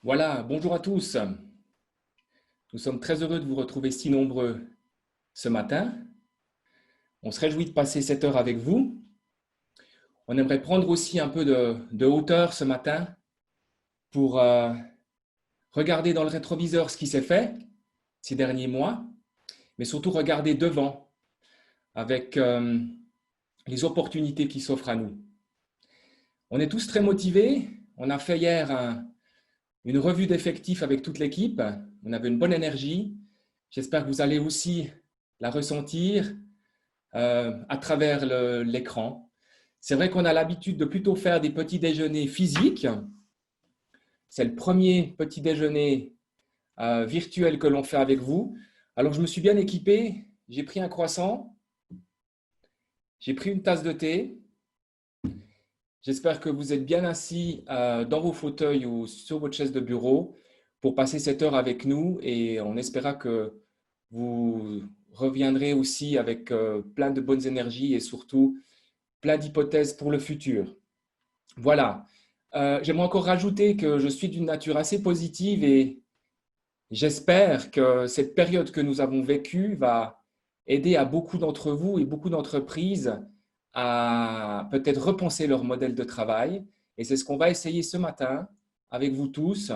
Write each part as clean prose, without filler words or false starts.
Voilà, bonjour à tous. Nous sommes très heureux de vous retrouver si nombreux ce matin. On se réjouit de passer cette heure avec vous. On aimerait prendre aussi un peu de hauteur ce matin pour regarder dans le rétroviseur ce qui s'est fait ces derniers mois, mais surtout regarder devant avec les opportunités qui s'offrent à nous. On est tous très motivés. On a fait hier une revue d'effectifs avec toute l'équipe. On avait une bonne énergie. J'espère que vous allez aussi la ressentir à travers l'écran. C'est vrai qu'on a l'habitude de plutôt faire des petits déjeuners physiques. C'est le premier petit déjeuner virtuel que l'on fait avec vous. Alors, je me suis bien équipé. J'ai pris un croissant. J'ai pris une tasse de thé. J'espère que vous êtes bien assis dans vos fauteuils ou sur votre chaise de bureau pour passer cette heure avec nous et on espéra que vous reviendrez aussi avec plein de bonnes énergies et surtout plein d'hypothèses pour le futur. Voilà. J'aimerais encore rajouter que je suis d'une nature assez positive et j'espère que cette période que nous avons vécue va aider à beaucoup d'entre vous et beaucoup d'entreprises à peut-être repenser leur modèle de travail. Et c'est ce qu'on va essayer ce matin avec vous tous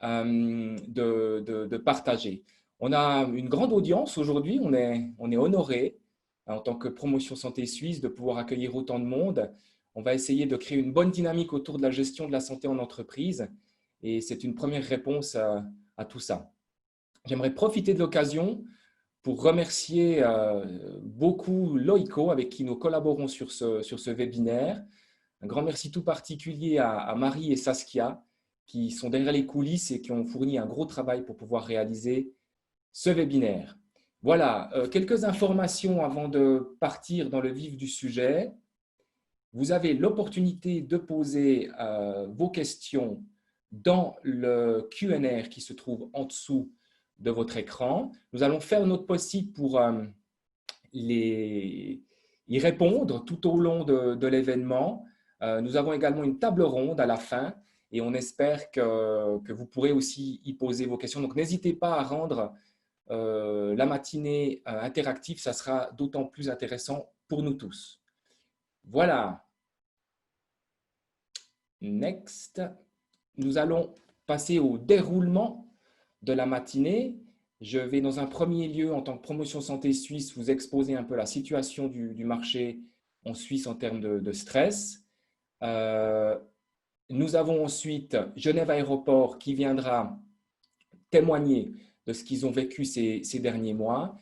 de partager. On a une grande audience aujourd'hui, on est honoré en tant que promotion santé suisse de pouvoir accueillir autant de monde. On va essayer de créer une bonne dynamique autour de la gestion de la santé en entreprise et c'est une première réponse à tout ça. J'aimerais profiter de l'occasion pour remercier beaucoup Loïco avec qui nous collaborons sur ce webinaire. Un grand merci tout particulier à Marie et Saskia qui sont derrière les coulisses et qui ont fourni un gros travail pour pouvoir réaliser ce webinaire. Voilà, quelques informations avant de partir dans le vif du sujet. Vous avez l'opportunité de poser vos questions dans le Q&A qui se trouve en dessous de votre écran. Nous allons faire notre possible pour y répondre tout au long de l'événement. Nous avons également une table ronde à la fin et on espère que vous pourrez aussi y poser vos questions. Donc, n'hésitez pas à rendre la matinée interactive, ça sera d'autant plus intéressant pour nous tous. Voilà. Next. Nous allons passer au déroulement de la matinée. Je vais dans un premier lieu, en tant que promotion santé suisse, vous exposer un peu la situation du marché en Suisse en termes de stress. Nous avons ensuite Genève Aéroport qui viendra témoigner de ce qu'ils ont vécu ces derniers mois.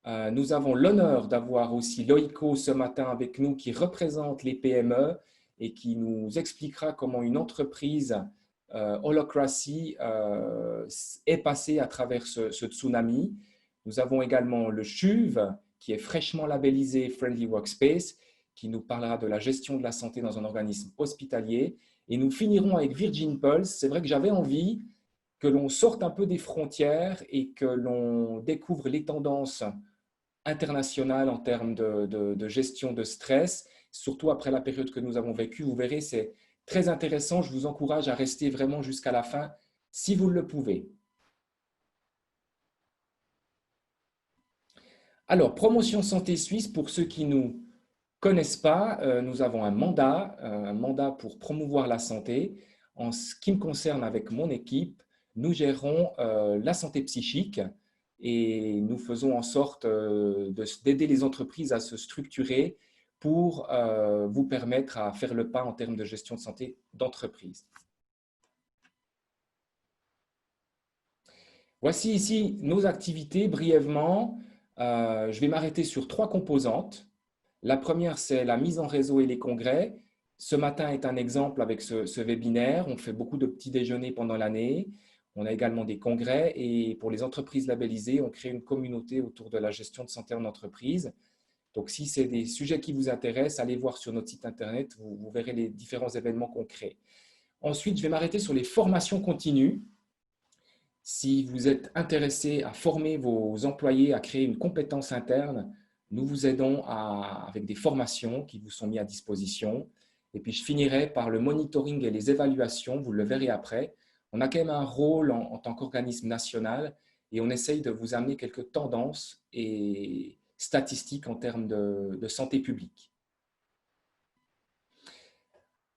Nous avons l'honneur d'avoir aussi Loïco ce matin avec nous qui représente les PME et qui nous expliquera comment une entreprise Holacracy est passée à travers ce tsunami. Nous avons également le CHUV qui est fraîchement labellisé Friendly Workspace qui nous parlera de la gestion de la santé dans un organisme hospitalier. Et nous finirons avec Virgin Pulse. C'est vrai que j'avais envie que l'on sorte un peu des frontières et que l'on découvre les tendances internationales en termes de gestion de stress, surtout après la période que nous avons vécue. Vous verrez, c'est très intéressant. Je vous encourage à rester vraiment jusqu'à la fin si vous le pouvez. Alors, promotion santé suisse, pour ceux qui ne nous connaissent pas, nous avons un mandat pour promouvoir la santé. En ce qui me concerne avec mon équipe, nous gérons la santé psychique et nous faisons en sorte d'aider les entreprises à se structurer pour vous permettre à faire le pas en termes de gestion de santé d'entreprise. Voici ici nos activités brièvement. Je vais m'arrêter sur trois composantes. La première, c'est la mise en réseau et les congrès. Ce matin est un exemple avec ce webinaire. On fait beaucoup de petits déjeuners pendant l'année. On a également des congrès et pour les entreprises labellisées, on crée une communauté autour de la gestion de santé en entreprise. Donc, si c'est des sujets qui vous intéressent, allez voir sur notre site internet, vous verrez les différents événements qu'on crée. Ensuite, je vais m'arrêter sur les formations continues. Si vous êtes intéressé à former vos employés, à créer une compétence interne, nous vous aidons avec des formations qui vous sont mises à disposition. Et puis, je finirai par le monitoring et les évaluations, vous le verrez après, on a quand même un rôle en tant qu'organisme national et on essaye de vous amener quelques tendances et statistiques en termes de santé publique.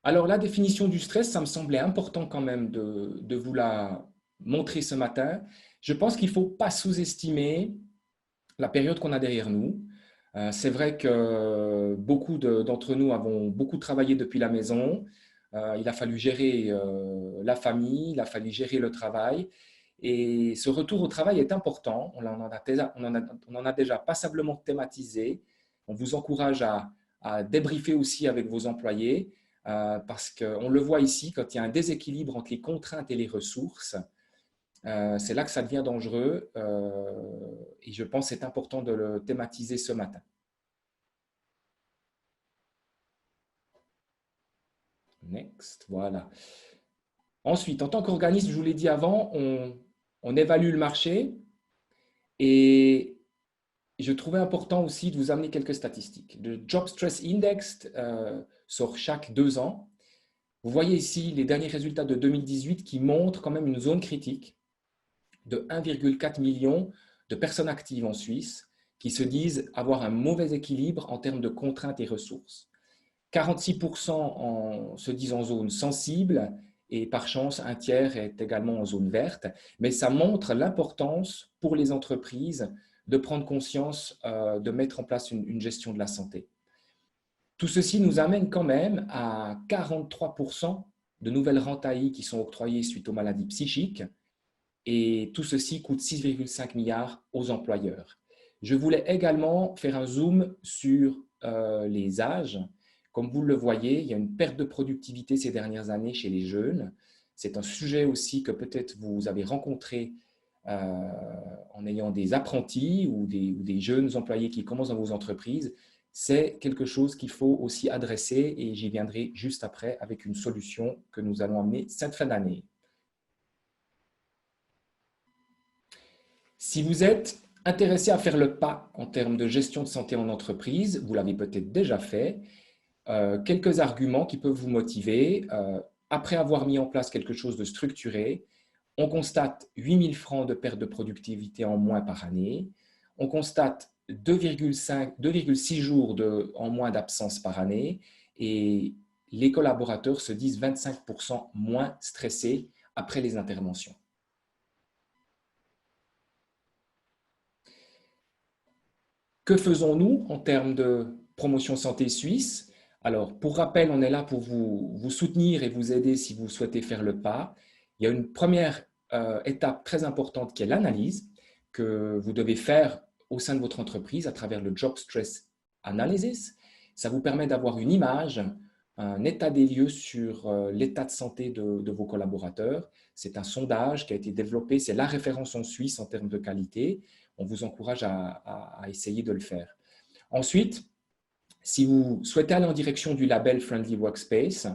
Alors, la définition du stress, ça me semblait important quand même de vous la montrer ce matin. Je pense qu'il ne faut pas sous-estimer la période qu'on a derrière nous. C'est vrai que beaucoup d'entre nous avons beaucoup travaillé depuis la maison. Il a fallu gérer la famille, il a fallu gérer le travail. Et ce retour au travail est important. On en a déjà passablement thématisé. On vous encourage à débriefer aussi avec vos employés parce qu'on le voit ici, quand il y a un déséquilibre entre les contraintes et les ressources, c'est là que ça devient dangereux et je pense que c'est important de le thématiser ce matin. Next, voilà. Ensuite, en tant qu'organisme, je vous l'ai dit avant, on évalue le marché et je trouvais important aussi de vous amener quelques statistiques. Le Job Stress Index sort chaque 2 ans. Vous voyez ici les derniers résultats de 2018 qui montrent quand même une zone critique de 1,4 million de personnes actives en Suisse qui se disent avoir un mauvais équilibre en termes de contraintes et ressources. 46% se disent en zone sensible et par chance, un tiers est également en zone verte. Mais ça montre l'importance pour les entreprises de prendre conscience de mettre en place une gestion de la santé. Tout ceci nous amène quand même à 43% de nouvelles rentes AI qui sont octroyées suite aux maladies psychiques. Et tout ceci coûte 6,5 milliards aux employeurs. Je voulais également faire un zoom sur les âges. Comme vous le voyez, il y a une perte de productivité ces dernières années chez les jeunes. C'est un sujet aussi que peut-être vous avez rencontré en ayant des apprentis ou des jeunes employés qui commencent dans vos entreprises. C'est quelque chose qu'il faut aussi adresser et j'y viendrai juste après avec une solution que nous allons amener cette fin d'année. Si vous êtes intéressé à faire le pas en termes de gestion de santé en entreprise, vous l'avez peut-être déjà fait, quelques arguments qui peuvent vous motiver. Après avoir mis en place quelque chose de structuré, on constate 8 000 francs de perte de productivité en moins par année. On constate 2,6 jours en moins d'absence par année et les collaborateurs se disent 25% moins stressés après les interventions. Que faisons-nous en termes de promotion santé suisse? Alors, pour rappel, on est là pour vous soutenir et vous aider si vous souhaitez faire le pas. Il y a une première étape très importante qui est l'analyse que vous devez faire au sein de votre entreprise à travers le Job Stress Analysis. Ça vous permet d'avoir une image, un état des lieux sur l'état de santé de vos collaborateurs. C'est un sondage qui a été développé, c'est la référence en Suisse en termes de qualité. On vous encourage à essayer de le faire. Ensuite, si vous souhaitez aller en direction du label Friendly Workspace,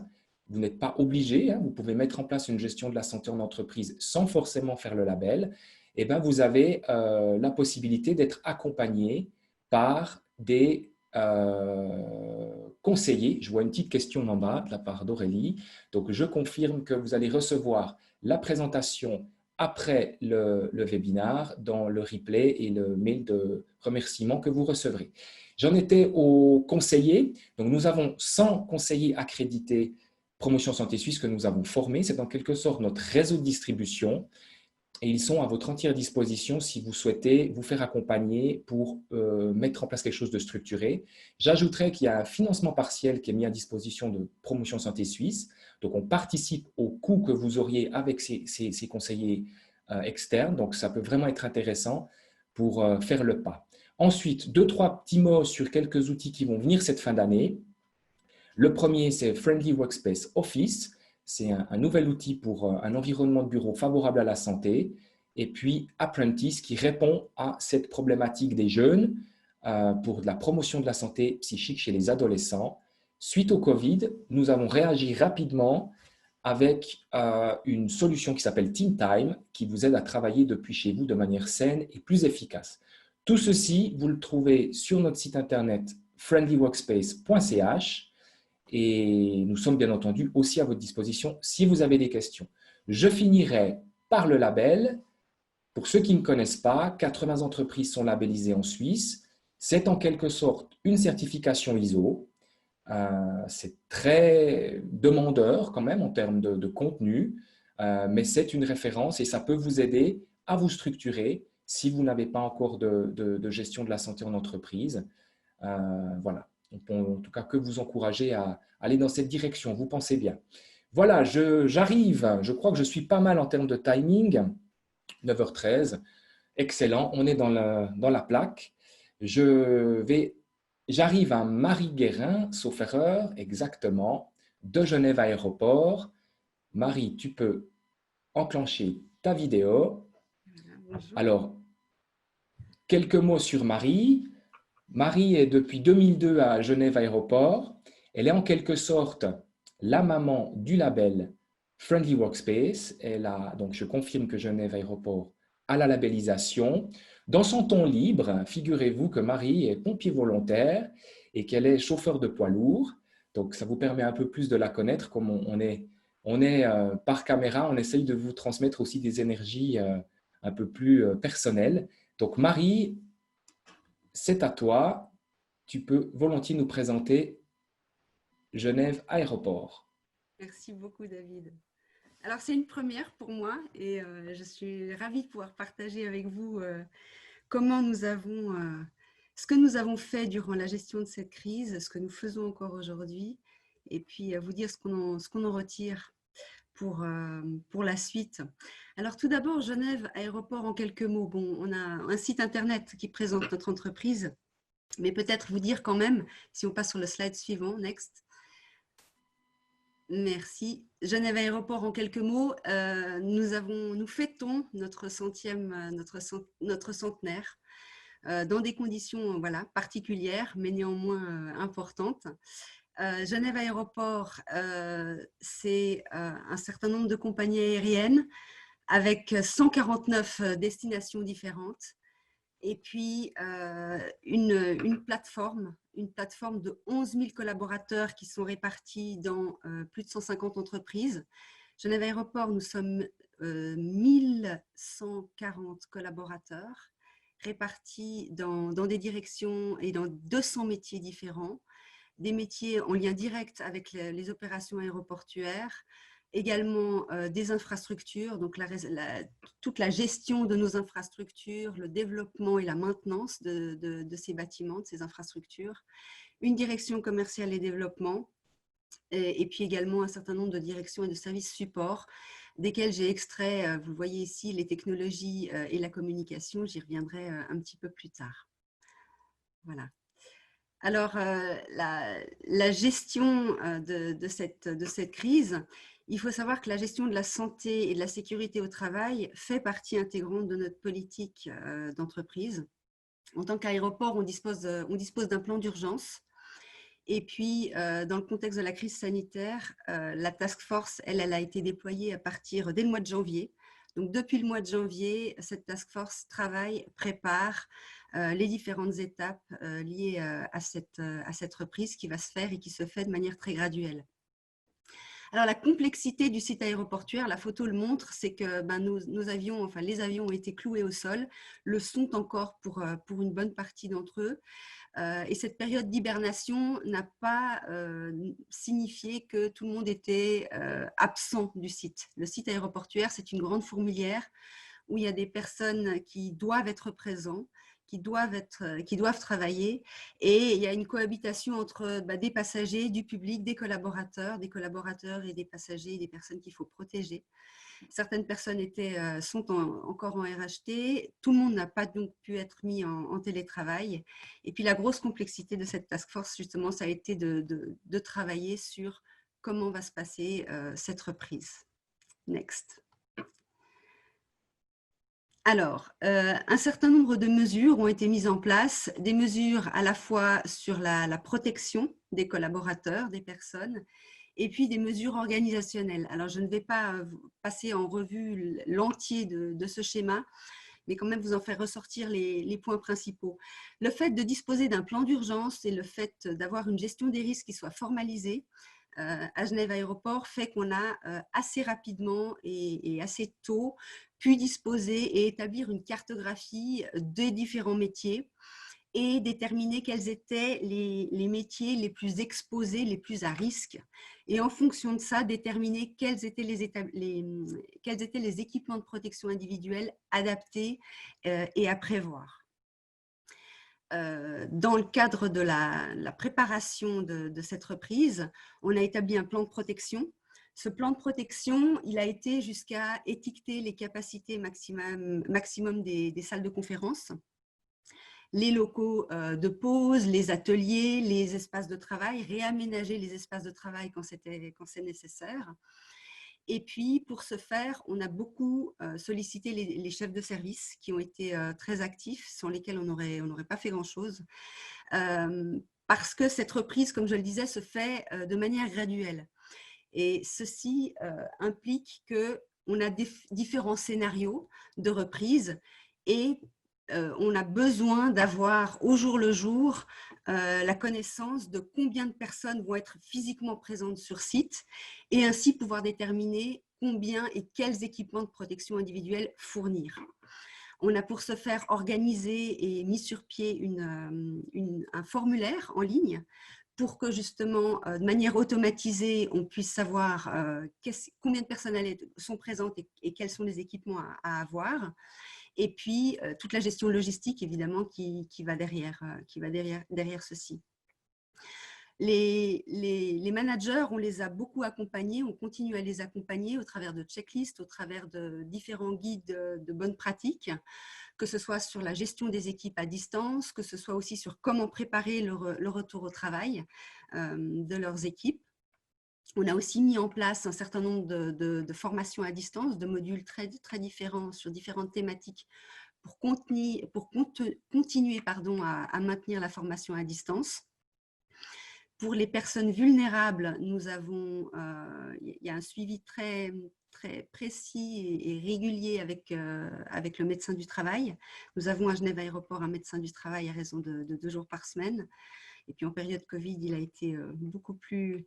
vous n'êtes pas obligé, vous pouvez mettre en place une gestion de la santé en entreprise sans forcément faire le label. Et bien, vous avez la possibilité d'être accompagné par des conseillers. Je vois une petite question en bas de la part d'Aurélie. Donc, je confirme que vous allez recevoir la présentation après le webinaire dans le replay et le mail de remerciement que vous recevrez. J'en étais aux conseillers. Donc, nous avons 100 conseillers accrédités Promotion Santé Suisse que nous avons formés. C'est en quelque sorte notre réseau de distribution et ils sont à votre entière disposition si vous souhaitez vous faire accompagner pour mettre en place quelque chose de structuré. J'ajouterais qu'il y a un financement partiel qui est mis à disposition de Promotion Santé Suisse. Donc, on participe au coût que vous auriez avec ces conseillers externes. Donc, ça peut vraiment être intéressant pour faire le pas. Ensuite, 2-3 petits mots sur quelques outils qui vont venir cette fin d'année. Le premier, c'est Friendly Workspace Office. C'est un nouvel outil pour un environnement de bureau favorable à la santé. Et puis Apprentice qui répond à cette problématique des jeunes pour de la promotion de la santé psychique chez les adolescents. Suite au Covid, nous avons réagi rapidement avec une solution qui s'appelle Team Time qui vous aide à travailler depuis chez vous de manière saine et plus efficace. Tout ceci, vous le trouvez sur notre site internet friendlyworkspace.ch. Et nous sommes bien entendu aussi à votre disposition si vous avez des questions. Je finirai par le label. Pour ceux qui ne connaissent pas, 80 entreprises sont labellisées en Suisse. C'est en quelque sorte une certification ISO. C'est très demandeur quand même en termes de contenu, mais c'est une référence et ça peut vous aider à vous structurer si vous n'avez pas encore de gestion de la santé en entreprise. Voilà, on peut en tout cas que vous encourager à aller dans cette direction, vous pensez bien. Voilà, j'arrive, je crois que je suis pas mal en termes de timing, 9h13, excellent, on est dans la plaque. J'arrive à Marie Guérin, sauf erreur, exactement, de Genève Aéroport. Marie, tu peux enclencher ta vidéo. Voilà, bonjour. Alors, quelques mots sur Marie. Marie est depuis 2002 à Genève Aéroport. Elle est en quelque sorte la maman du label Friendly Workspace. Donc je confirme que Genève Aéroport a la labellisation. Dans son temps libre, figurez-vous que Marie est pompier volontaire et qu'elle est chauffeur de poids lourd. Donc ça vous permet un peu plus de la connaître. Comme on est par caméra, on essaye de vous transmettre aussi des énergies un peu plus personnelles. Donc Marie, c'est à toi. Tu peux volontiers nous présenter Genève Aéroport. Merci beaucoup, David. Alors, c'est une première pour moi et je suis ravie de pouvoir partager avec vous comment nous avons, ce que nous avons fait durant la gestion de cette crise, ce que nous faisons encore aujourd'hui, et puis vous dire ce qu'on en retire pour la suite. Alors, tout d'abord, Genève Aéroport en quelques mots. Bon, on a un site internet qui présente notre entreprise, mais peut-être vous dire quand même, si on passe sur le slide suivant, next. Merci. Genève Aéroport en quelques mots. Nous fêtons notre centenaire dans des conditions voilà, particulières, mais néanmoins importantes. Genève Aéroport, c'est un certain nombre de compagnies aériennes avec 149 destinations différentes. Et puis, une plateforme de 11 000 collaborateurs qui sont répartis dans plus de 150 entreprises. Genève Aéroport, nous sommes 1140 collaborateurs répartis dans des directions et dans 200 métiers différents, des métiers en lien direct avec les opérations aéroportuaires, également des infrastructures, donc toute la gestion de nos infrastructures, le développement et la maintenance de ces bâtiments, de ces infrastructures, une direction commerciale et développement, et puis également un certain nombre de directions et de services support, desquels j'ai extrait, vous voyez ici, les technologies et la communication, j'y reviendrai un petit peu plus tard. Voilà. Alors, la gestion de cette crise, il faut savoir que la gestion de la santé et de la sécurité au travail fait partie intégrante de notre politique d'entreprise. En tant qu'aéroport, on dispose d'un plan d'urgence. Et puis, dans le contexte de la crise sanitaire, la task force, elle a été déployée à partir dès le mois de janvier. Donc, depuis le mois de janvier, cette task force travaille, prépare les différentes étapes liées à cette reprise qui va se faire et qui se fait de manière très graduelle. Alors, la complexité du site aéroportuaire, la photo le montre, c'est que nos avions, enfin les avions ont été cloués au sol, le sont encore pour une bonne partie d'entre eux. Et cette période d'hibernation n'a pas signifié que tout le monde était absent du site. Le site aéroportuaire, c'est une grande fourmilière où il y a des personnes qui doivent être présentes, qui doivent travailler, et il y a une cohabitation entre des passagers, du public, des collaborateurs et des passagers, des personnes qu'il faut protéger. Certaines personnes sont encore en RHT. Tout le monde n'a pas donc pu être mis en télétravail. Et puis la grosse complexité de cette task force, justement, ça a été de travailler sur comment va se passer cette reprise. Next. Alors, un certain nombre de mesures ont été mises en place, des mesures à la fois sur la protection des collaborateurs, des personnes, et puis des mesures organisationnelles. Alors, je ne vais pas passer en revue l'entier de ce schéma, mais quand même vous en faire ressortir les points principaux. Le fait de disposer d'un plan d'urgence et le fait d'avoir une gestion des risques qui soit formalisée à Genève Aéroport fait qu'on a assez rapidement et assez tôt pu disposer et établir une cartographie des différents métiers et déterminer quels étaient les métiers les plus exposés, les plus à risque. Et en fonction de ça, déterminer quels étaient les équipements de protection individuelle adaptés et à prévoir. Dans le cadre de la préparation de cette reprise, on a établi un plan de protection. Ce plan de protection, il a été jusqu'à étiqueter les capacités maximum des salles de conférence, les locaux de pause, les ateliers, les espaces de travail, réaménager les espaces de travail quand c'est nécessaire. Et puis, pour ce faire, on a beaucoup sollicité les chefs de service qui ont été très actifs, sans lesquels on n'aurait pas fait grand-chose. Parce que cette reprise, comme je le disais, se fait de manière graduelle. Et ceci implique qu'on a différents scénarios de reprise et on a besoin d'avoir au jour le jour la connaissance de combien de personnes vont être physiquement présentes sur site et ainsi pouvoir déterminer combien et quels équipements de protection individuelle fournir. On a pour ce faire organisé et mis sur pied un formulaire en ligne pour que justement, de manière automatisée, on puisse savoir combien de personnes sont présentes et quels sont les équipements à avoir. Et puis, toute la gestion logistique, évidemment, qui va derrière ceci. Les managers, on les a beaucoup accompagnés, on continue à les accompagner au travers de checklists, au travers de différents guides de bonnes pratiques, que ce soit sur la gestion des équipes à distance, que ce soit aussi sur comment préparer le retour au travail de leurs équipes. On a aussi mis en place un certain nombre de formations à distance, de modules très, très différents sur différentes thématiques pour continuer à maintenir la formation à distance. Pour les personnes vulnérables, il y a un suivi très, très précis et régulier avec le médecin du travail. Nous avons à Genève Aéroport un médecin du travail à raison de 2 jours par semaine. Et puis en période Covid, il a été beaucoup plus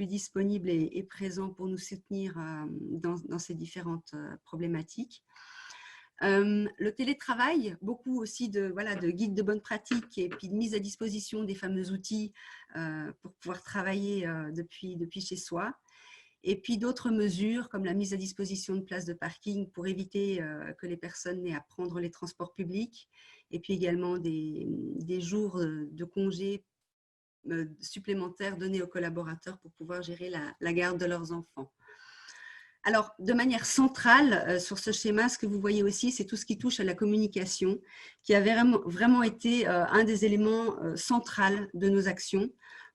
disponible et présent pour nous soutenir dans ces différentes problématiques. Le télétravail, beaucoup aussi de guides de bonnes pratiques et puis de mise à disposition des fameux outils pour pouvoir travailler depuis chez soi. Et puis d'autres mesures comme la mise à disposition de places de parking pour éviter que les personnes n'aient à prendre les transports publics. Et puis également des jours de congés supplémentaires donnés aux collaborateurs pour pouvoir gérer la garde de leurs enfants. Alors, de manière centrale, sur ce schéma, ce que vous voyez aussi, c'est tout ce qui touche à la communication, qui a vraiment été un des éléments centraux de nos actions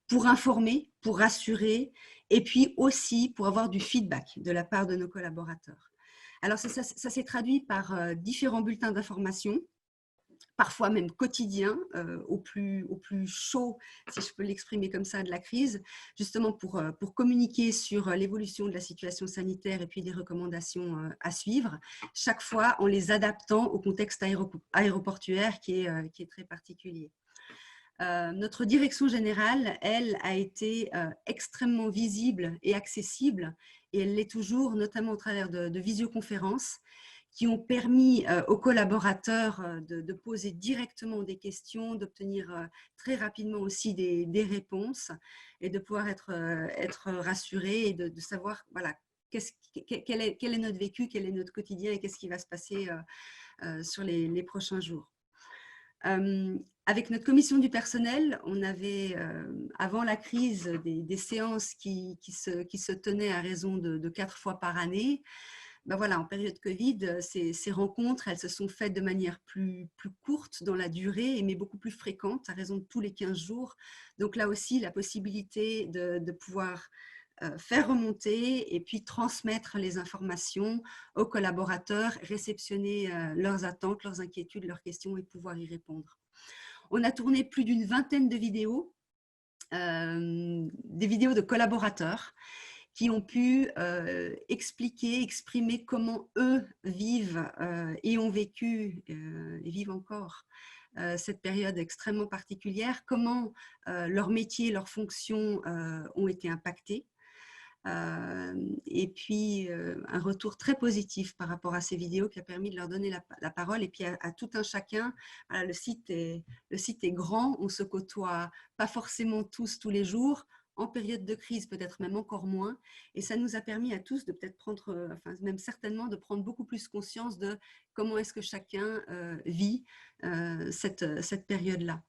pour informer, pour rassurer, et puis aussi pour avoir du feedback de la part de nos collaborateurs. Alors, ça s'est traduit par différents bulletins d'information, parfois même quotidien, au plus chaud, si je peux l'exprimer comme ça, de la crise, justement pour communiquer sur l'évolution de la situation sanitaire et puis des recommandations à suivre, chaque fois en les adaptant au contexte aéroportuaire qui est très particulier. Notre direction générale, elle, a été extrêmement visible et accessible, et elle l'est toujours, notamment au travers de visioconférences, qui ont permis aux collaborateurs de poser directement des questions, d'obtenir très rapidement aussi des réponses et de pouvoir être rassurés et de savoir voilà, quel est notre vécu, quel est notre quotidien et qu'est-ce qui va se passer sur les prochains jours. Avec notre commission du personnel, on avait, avant la crise, des séances qui se tenaient à raison de 4 fois par année. Ben voilà, en période Covid, ces rencontres, elles se sont faites de manière plus courte dans la durée, mais beaucoup plus fréquente, à raison de tous les 15 jours. Donc là aussi, la possibilité de pouvoir faire remonter et puis transmettre les informations aux collaborateurs, réceptionner leurs attentes, leurs inquiétudes, leurs questions et pouvoir y répondre. On a tourné plus d'une vingtaine de vidéos, des vidéos de collaborateurs qui ont pu expliquer, exprimer comment eux vivent et ont vécu et vivent encore cette période extrêmement particulière, comment leur métier, leurs fonctions ont été impactés. Et puis un retour très positif par rapport à ces vidéos qui a permis de leur donner la parole. Et puis à tout un chacun, voilà, le site est grand, on se côtoie pas forcément tous les jours, en période de crise peut-être même encore moins, et ça nous a permis à tous de peut-être prendre, enfin même certainement de prendre beaucoup plus conscience de comment est-ce que chacun vit cette période-là.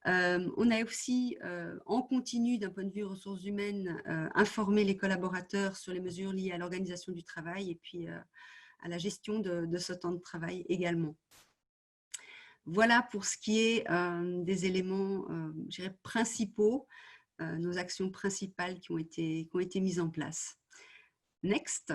On a aussi, en continu d'un point de vue ressources humaines, informé les collaborateurs sur les mesures liées à l'organisation du travail et puis à la gestion de ce temps de travail également. Voilà pour ce qui est des éléments, je dirais, principaux, nos actions principales qui ont été mises en place. Next.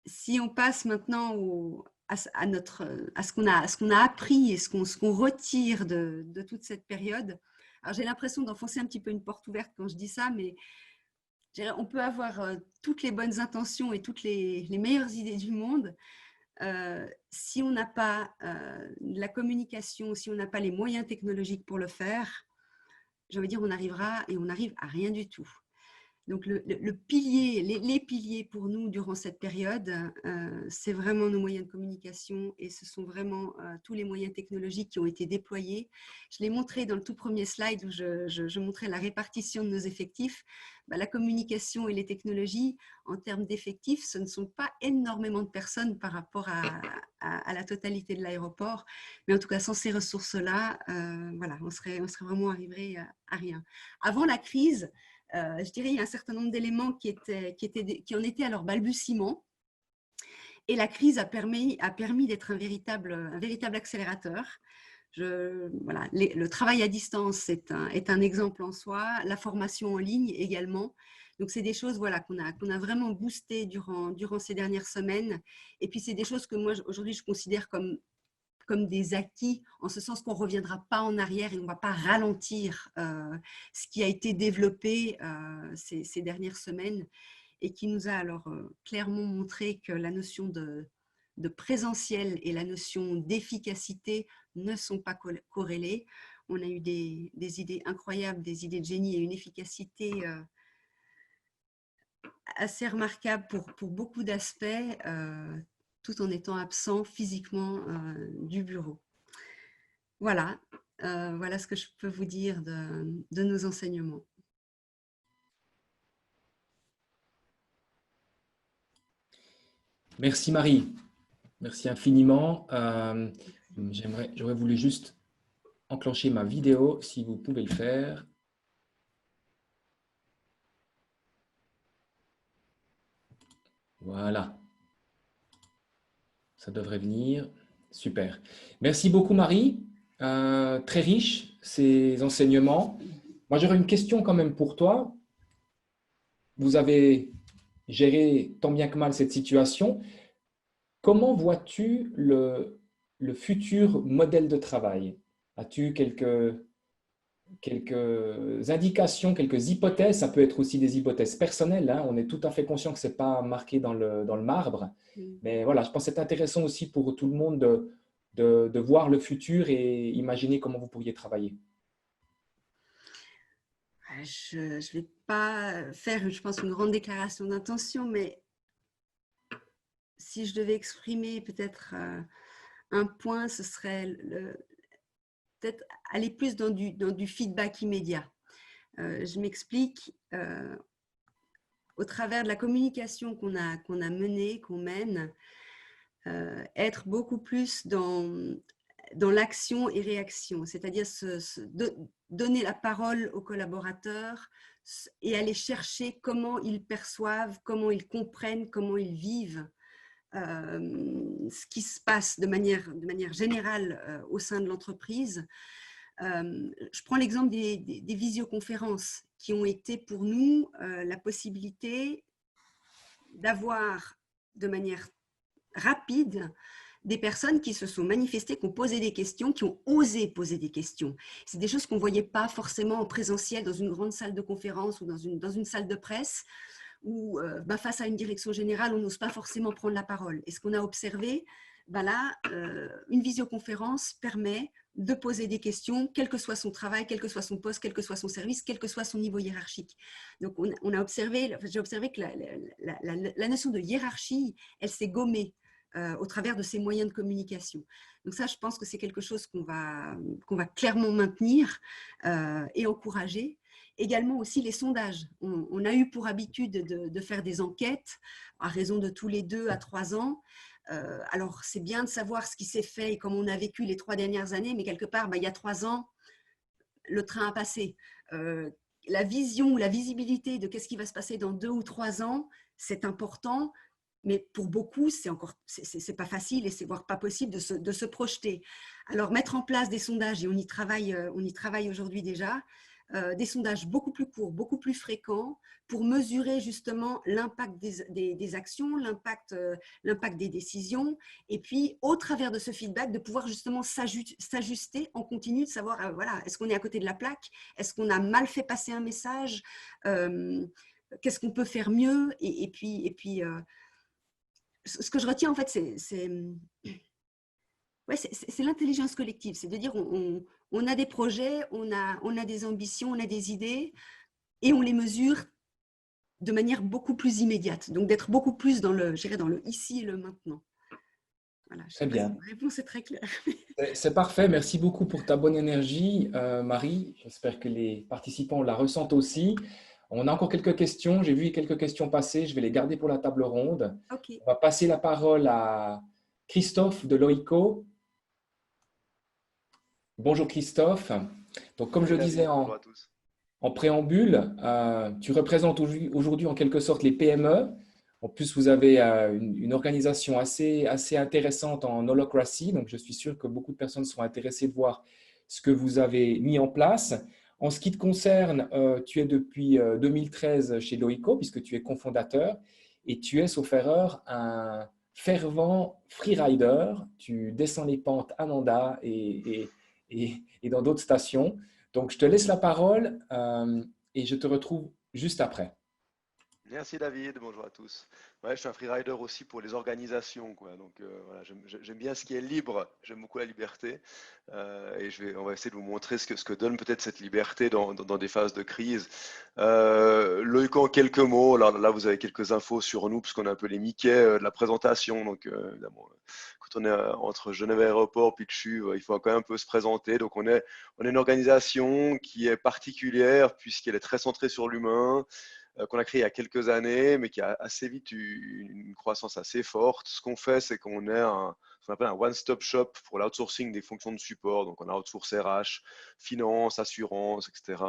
Si on passe maintenant à ce qu'on a appris et ce qu'on retire de toute cette période. Alors j'ai l'impression d'enfoncer un petit peu une porte ouverte quand je dis ça, mais on peut avoir toutes les bonnes intentions et toutes les meilleures idées du monde. Si on n'a pas la communication, si on n'a pas les moyens technologiques pour le faire, je veux dire, on arrive à rien du tout. Donc, le pilier, les piliers pour nous durant cette période, c'est vraiment nos moyens de communication et ce sont vraiment tous les moyens technologiques qui ont été déployés. Je l'ai montré dans le tout premier slide où je montrais la répartition de nos effectifs. La communication et les technologies, en termes d'effectifs, ce ne sont pas énormément de personnes par rapport à la totalité de l'aéroport. Mais en tout cas, sans ces ressources-là, voilà, on serait vraiment arrivé à rien. Avant la crise, je dirais, il y a un certain nombre d'éléments qui en étaient à leur balbutiement. Et la crise a permis d'être un véritable accélérateur. Voilà, le travail à distance est un exemple en soi, la formation en ligne également. Donc, c'est des choses voilà, qu'on a vraiment boosté durant ces dernières semaines. Et puis, c'est des choses que moi, aujourd'hui, je considère comme des acquis, en ce sens qu'on ne reviendra pas en arrière et on ne va pas ralentir ce qui a été développé ces dernières semaines et qui nous a alors clairement montré que la notion de présentiel et la notion d'efficacité ne sont pas corrélées. On a eu des idées incroyables, des idées de génie et une efficacité assez remarquable pour beaucoup d'aspects, tout en étant absent physiquement du bureau. Voilà, voilà ce que je peux vous dire de nos enseignements. Merci Marie, merci infiniment. J'aurais voulu juste enclencher ma vidéo, si vous pouvez le faire. Voilà. Ça devrait venir. Super. Merci beaucoup Marie. Très riche ces enseignements. Moi, j'aurais une question quand même pour toi. Vous avez géré tant bien que mal cette situation. Comment vois-tu le futur modèle de travail? As-tu quelques indications, quelques hypothèses? Ça peut être aussi des hypothèses personnelles, hein. On est tout à fait conscient que ce n'est pas marqué dans le marbre. Mais voilà, je pense que c'est intéressant aussi pour tout le monde de voir le futur et imaginer comment vous pourriez travailler. Je ne vais pas faire, je pense, une grande déclaration d'intention, mais si je devais exprimer peut-être un point, ce serait peut-être aller plus dans du feedback immédiat. Je m'explique. Au travers de la communication qu'on a menée, qu'on mène, être beaucoup plus dans l'action et réaction, c'est-à-dire donner la parole aux collaborateurs et aller chercher comment ils perçoivent, comment ils comprennent, comment ils vivent ce qui se passe de manière générale au sein de l'entreprise. Je prends l'exemple des visioconférences qui ont été pour nous la possibilité d'avoir de manière rapide des personnes qui se sont manifestées, qui ont posé des questions, qui ont osé poser des questions. C'est des choses qu'on ne voyait pas forcément en présentiel dans une grande salle de conférence ou dans une salle de presse où face à une direction générale, on n'ose pas forcément prendre la parole. Et ce qu'on a observé, là, une visioconférence permet de poser des questions, quel que soit son travail, quel que soit son poste, quel que soit son service, quel que soit son niveau hiérarchique. Donc, j'ai observé que la notion de hiérarchie, elle s'est gommée au travers de ces moyens de communication. Donc ça, je pense que c'est quelque chose qu'on va clairement maintenir et encourager. Également aussi les sondages. On a eu pour habitude de faire des enquêtes à raison de tous les 2 à 3 ans. Alors, c'est bien de savoir ce qui s'est fait et comment on a vécu les 3 dernières années, mais quelque part, il y a 3 ans, le train a passé. La vision, la visibilité de qu'est-ce qui va se passer dans 2 ou 3 ans, c'est important, mais pour beaucoup, c'est pas facile et c'est voire pas possible de se projeter. Alors, mettre en place des sondages, et on y travaille aujourd'hui déjà, des sondages beaucoup plus courts, beaucoup plus fréquents, pour mesurer justement l'impact des actions, l'impact des décisions, et puis au travers de ce feedback, de pouvoir justement s'ajuster en continu, de savoir, voilà, est-ce qu'on est à côté de la plaque, est-ce qu'on a mal fait passer un message, qu'est-ce qu'on peut faire mieux, et puis ce que je retiens en fait, c'est l'intelligence collective, c'est de dire on a des projets, on a des ambitions, on a des idées et on les mesure de manière beaucoup plus immédiate. Donc d'être beaucoup plus dans le ici et le maintenant. Voilà, je ne Très sais pas si bien. ma réponse est très claire. C'est parfait. Merci beaucoup pour ta bonne énergie, Marie. J'espère que les participants la ressentent aussi. On a encore quelques questions. J'ai vu quelques questions passer. Je vais les garder pour la table ronde. Ok. On va passer la parole à Christophe de Loico. Bonjour Christophe. Donc, comme je Salut le disais David, bonjour à tous. en préambule, tu représentes aujourd'hui en quelque sorte les PME. En plus, vous avez une organisation assez intéressante en holacracy. Donc, je suis sûr que beaucoup de personnes seront intéressées de voir ce que vous avez mis en place. En ce qui te concerne, tu es depuis 2013 chez Loico, puisque tu es cofondateur, et tu es, sauf erreur, un fervent freerider. Tu descends les pentes à Nanda et dans d'autres stations. Donc, je te laisse la parole et je te retrouve juste après. Merci David, bonjour à tous. Ouais, je suis un freerider aussi pour les organisations, quoi. Donc voilà, j'aime bien ce qui est libre, j'aime beaucoup la liberté. Et on va essayer de vous montrer ce que donne peut-être cette liberté dans des phases de crise. Loïc, en quelques mots, là vous avez quelques infos sur nous, parce qu'on a un peu les Mickey de la présentation. Donc évidemment, quand on est entre Genève Aéroport, Pichu, il faut quand même un peu se présenter. Donc on est une organisation qui est particulière, puisqu'elle est très centrée sur l'humain, qu'on a créé il y a quelques années, mais qui a assez vite eu une croissance assez forte. Ce qu'on fait, c'est qu'on est ce qu'on appelle un one-stop shop pour l'outsourcing des fonctions de support. Donc, on a outsource RH, finance, assurance, etc.